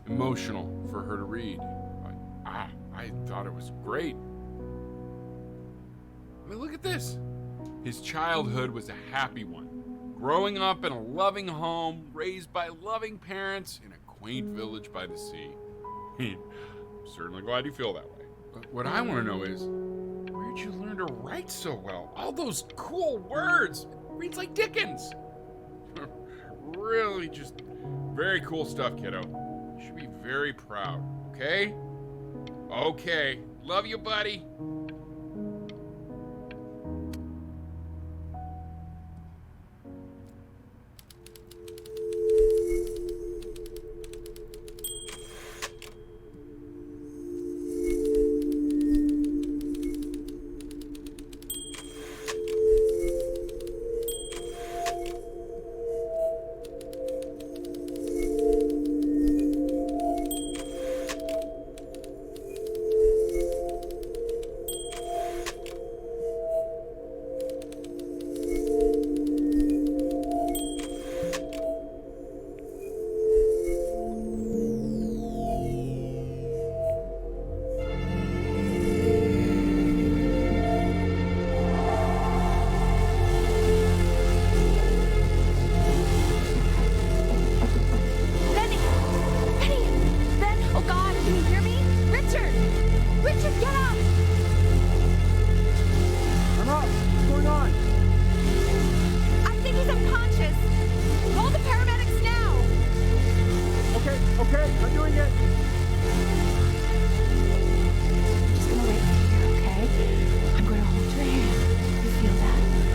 emotional for her to read. I thought it was great. I mean, look at this. His childhood was a happy one. Growing up in a loving home, raised by loving parents in a quaint village by the sea. I'm certainly glad you feel that way. But what I want to know is, where'd you learn to write so well? All those cool words. It reads like Dickens. Really just very cool stuff, kiddo. You should be very proud, okay? Okay. Love you, buddy.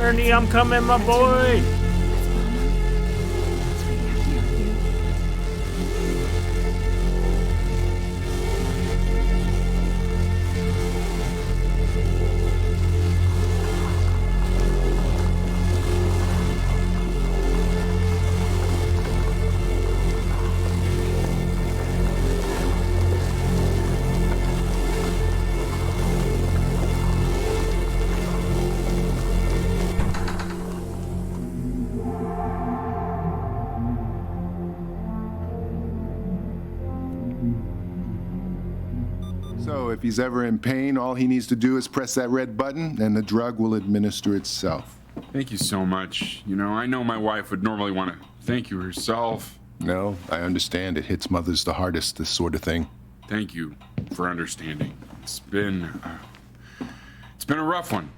Ernie, I'm coming, my boy. So if he's ever in pain, all he needs to do is press that red button and the drug will administer itself. Thank you so much. You know, I know my wife would normally want to thank you herself. No, I understand. It hits mothers the hardest, this sort of thing. Thank you for understanding. It's been a rough one.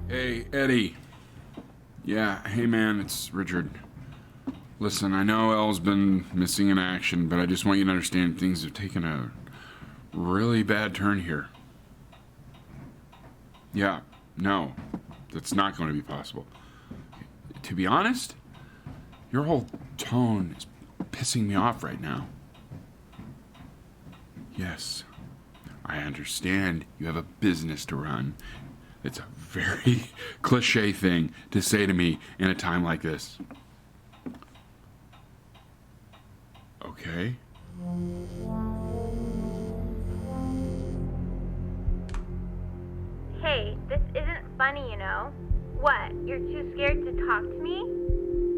Hey, Eddie. Yeah, hey man, it's Richard. Listen, I know Elle's been missing in action, but I just want you to understand things have taken a really bad turn here. Yeah, no, that's not going to be possible. To be honest, your whole tone is pissing me off right now. Yes, I understand you have a business to run. It's a very cliche thing to say to me in a time like this. Okay. Hey, this isn't funny, you know. What, you're too scared to talk to me?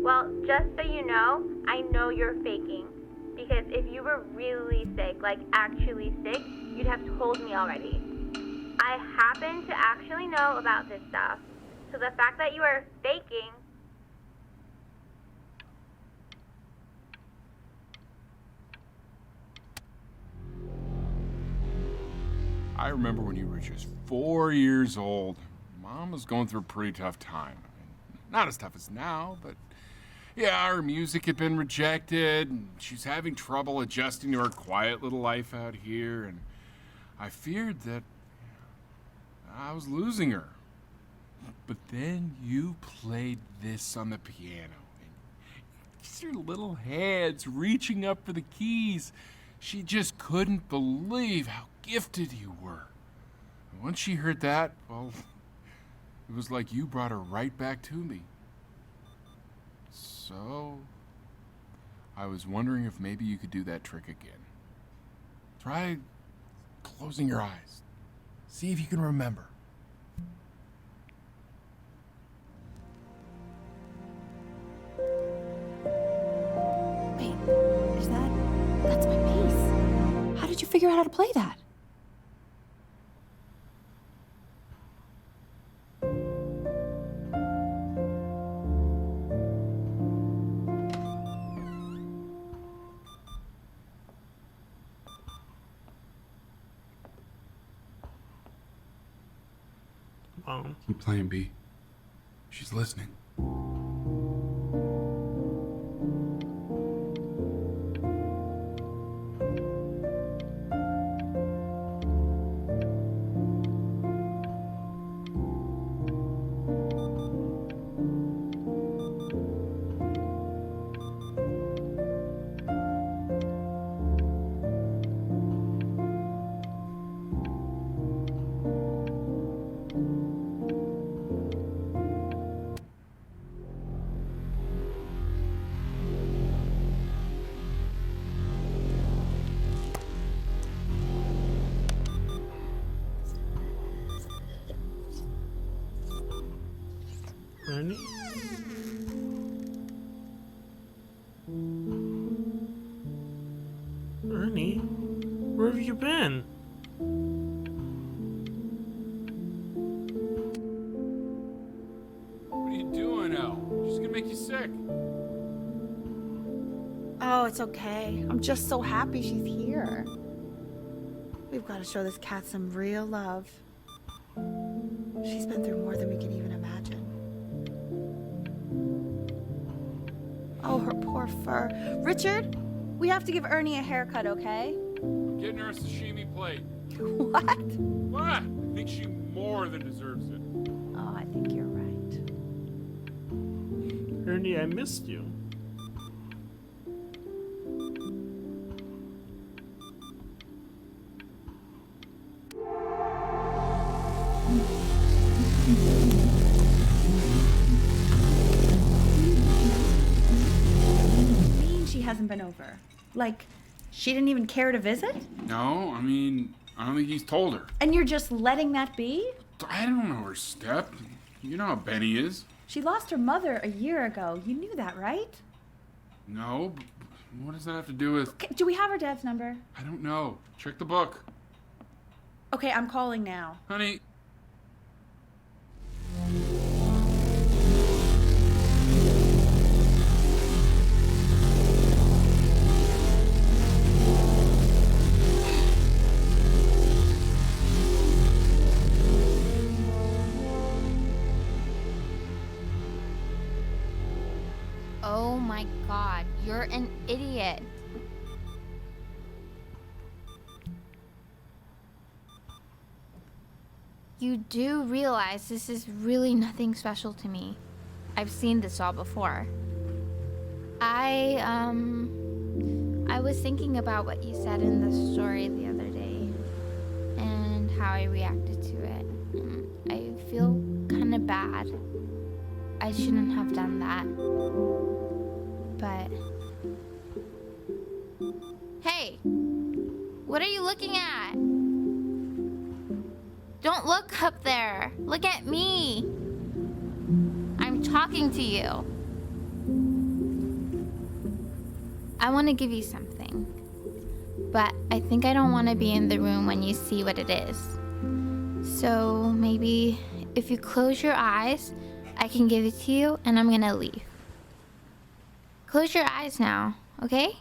Well, just so you know, I know you're faking. Because if you were really sick, like actually sick, you'd have told me already. I happen to actually know about this stuff. So the fact that you are faking... I remember when you were just 4 years old. Mom was going through a pretty tough time. Not as tough as now, but yeah, her music had been rejected, and she's having trouble adjusting to her quiet little life out here, and I feared that I was losing her. But then you played this on the piano, and just your little hands reaching up for the keys. She just couldn't believe how gifted you were. And once she heard that, well, it was like you brought her right back to me. So, I was wondering if maybe you could do that trick again. Try closing your eyes. See if you can remember. Wait, that's my bass. How did you figure out how to play that? Keep playing, B. She's listening. Ernie? Ernie? Where have you been? sick? Oh, it's okay. I'm just so happy she's here. We've got to show this cat some real love. She's been through more than we can even imagine. Oh, her poor fur. Richard, we have to give Ernie a haircut, okay? Getting her a sashimi plate. What? What? I think she more than deserves it. Oh, I think you're right. Ernie, I missed you. She hasn't been over. Like, she didn't even care to visit? No, I mean, I don't think he's told her. And you're just letting that be? I don't know her step. You know how Benny is. She lost her mother a year ago. You knew that, right? No, but what does that have to do with... Okay, do we have her dad's number? I don't know. Check the book. Okay, I'm calling now. Honey. Oh my god, you're an idiot. You do realize this is really nothing special to me. I've seen this all before. I was thinking about what you said in the story the other day and how I reacted to it. I feel kind of bad. I shouldn't have done that. But... Hey! What are you looking at? Don't look up there. Look at me. I'm talking to you. I want to give you something. But I think I don't want to be in the room when you see what it is. So maybe if you close your eyes, I can give it to you and I'm gonna leave. Close your eyes now, okay?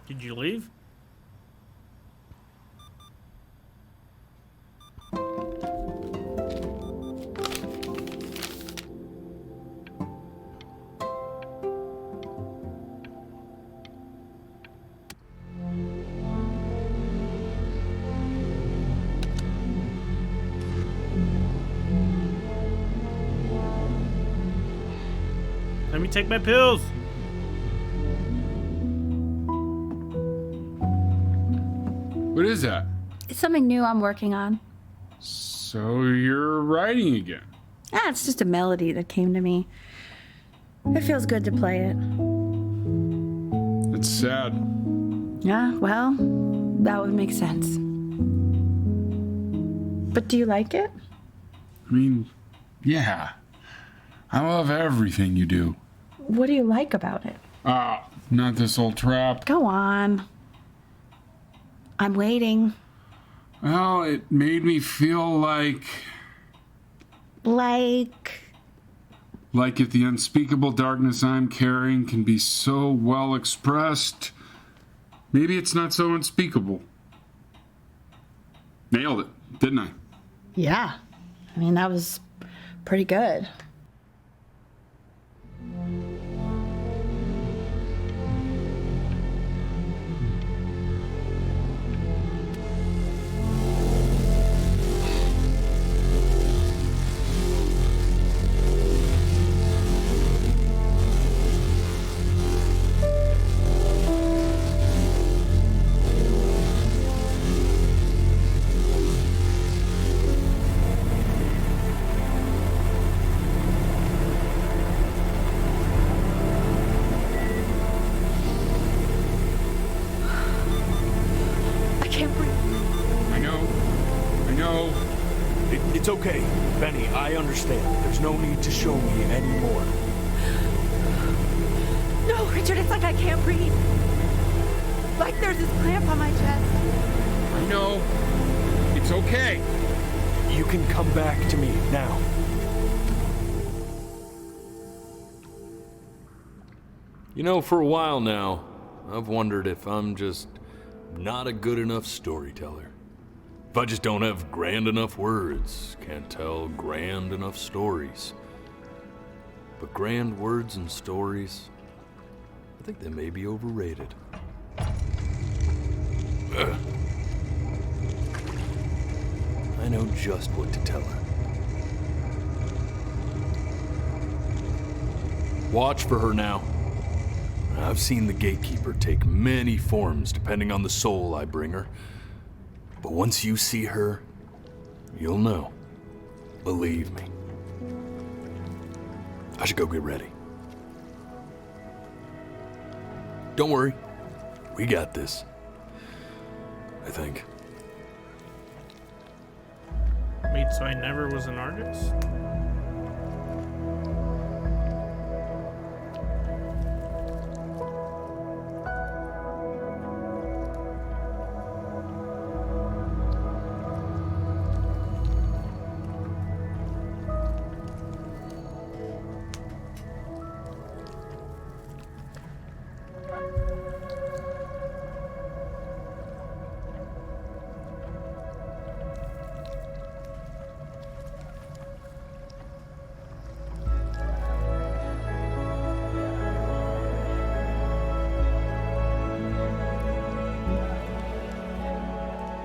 Did you leave? Let me take my pills. What is that? It's something new I'm working on. So you're writing again? It's just a melody that came to me. It feels good to play it. It's sad. Yeah, well, that would make sense. But do you like it? I mean, yeah. I love everything you do. What do you like about it? Not this old trap. Go on. I'm waiting. Well, it made me feel like if the unspeakable darkness I'm carrying can be so well expressed, maybe it's not so unspeakable. Nailed it, didn't I? Yeah. I mean, that was pretty good. It's okay, Benny, I understand. There's no need to show me anymore. No, Richard, it's like I can't breathe. Like there's this cramp on my chest. I know. It's okay. You can come back to me now. You know, for a while now, I've wondered if I'm just not a good enough storyteller. If I just don't have grand enough words, can't tell grand enough stories. But grand words and stories, I think they may be overrated. I know just what to tell her. Watch for her now. I've seen the gatekeeper take many forms depending on the soul I bring her. But once you see her, you'll know. Believe me. I should go get ready. Don't worry. We got this. I think. Wait, so I never was an artist?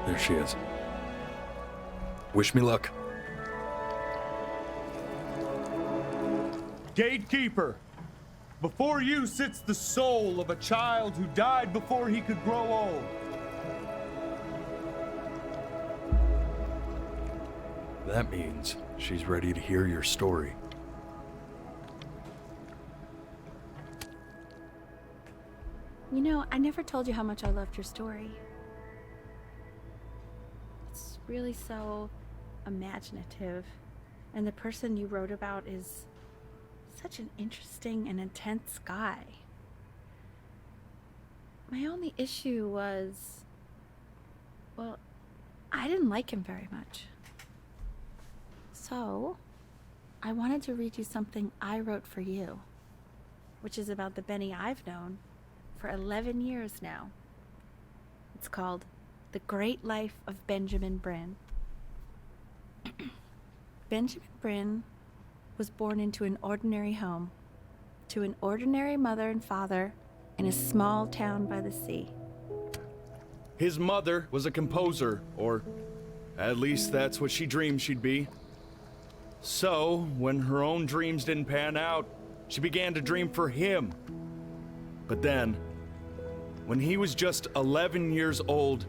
There she is. Wish me luck. Gatekeeper, before you sits the soul of a child who died before he could grow old. That means she's ready to hear your story. You know, I never told you how much I loved your story. It's really so imaginative. And the person you wrote about is such an interesting and intense guy. My only issue was, well, I didn't like him very much. So, I wanted to read you something I wrote for you, which is about the Benny I've known for 11 years now. It's called The Great Life of Benjamin Brin. Benjamin Brin was born into an ordinary home, to an ordinary mother and father in a small town by the sea. His mother was a composer, or at least that's what she dreamed she'd be. So, when her own dreams didn't pan out, she began to dream for him. But then, when he was just 11 years old,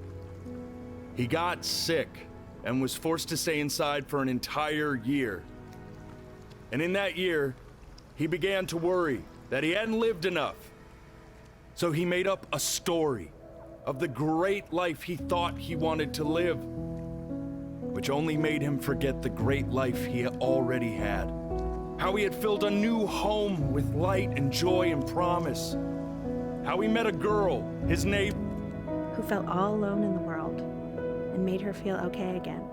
he got sick and was forced to stay inside for an entire year. And in that year, he began to worry that he hadn't lived enough. So he made up a story of the great life he thought he wanted to live, which only made him forget the great life he already had. How he had filled a new home with light and joy and promise. How he met a girl, his neighbor, who felt all alone in the world and made her feel okay again.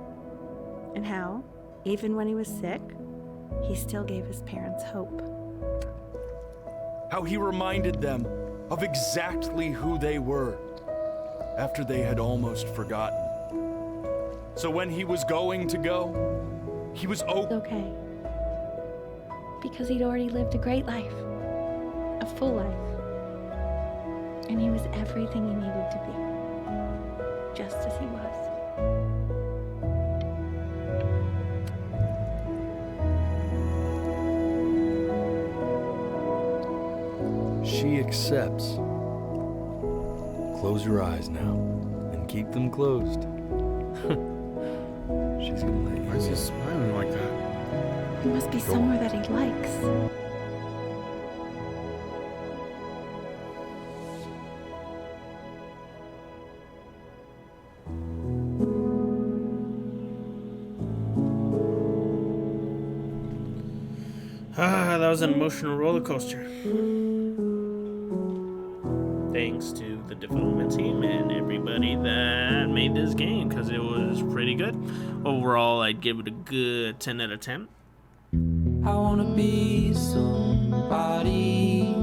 And how, even when he was sick, he still gave his parents hope. how he reminded them of exactly who they were after they had almost forgotten. So when he was going to go, he was okay. Because he'd already lived a great life, a full life. And he was everything he needed to be, just as he was. She accepts. Close your eyes now, and keep them closed. She's gonna let you. Why is he smiling like that? It must be somewhere that he likes. Ah, that was an emotional roller coaster. Thanks to the development team and everybody that made this game, because it was pretty good. Overall, I'd give it a good 10 out of 10. I wanna be somebody.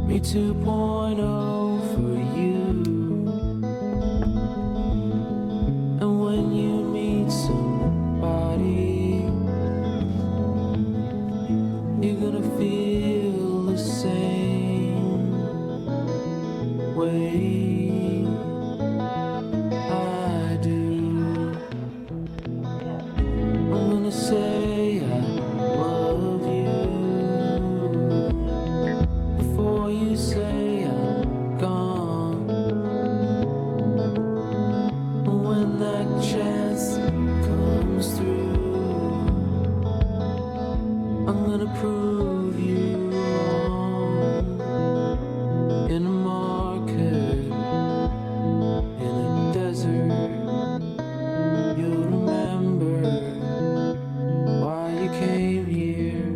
Me 2.0 for you. And when you meet somebody, you're gonna feel the same way I do. I'm gonna say I love you before you say I'm gone. When that chance comes through, I'm gonna prove you wrong. In a market, in a desert, you'll remember why you came here.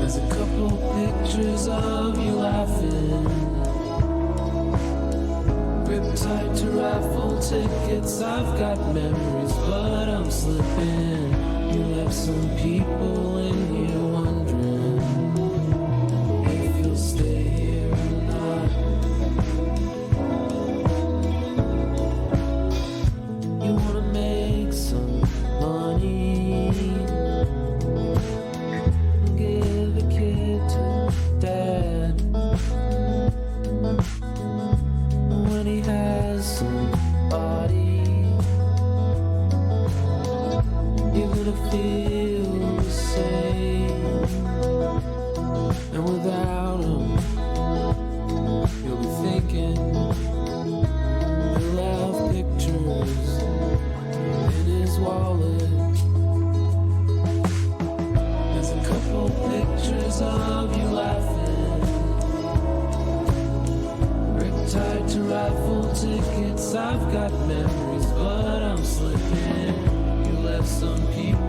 There's a couple pictures of you laughing, gripped tight to raffle tickets. I've got memories, but I'm slipping. You left some people in here wondering if you'll stay here or not. You wanna make some money, give a kid to dad. When he has somebody, you're gonna feel the same. And without him, you'll be thinking he'll have pictures in his wallet. There's a couple pictures of you laughing, gripped tight to raffle tickets. I've got memories, but I'm slipping. You left some people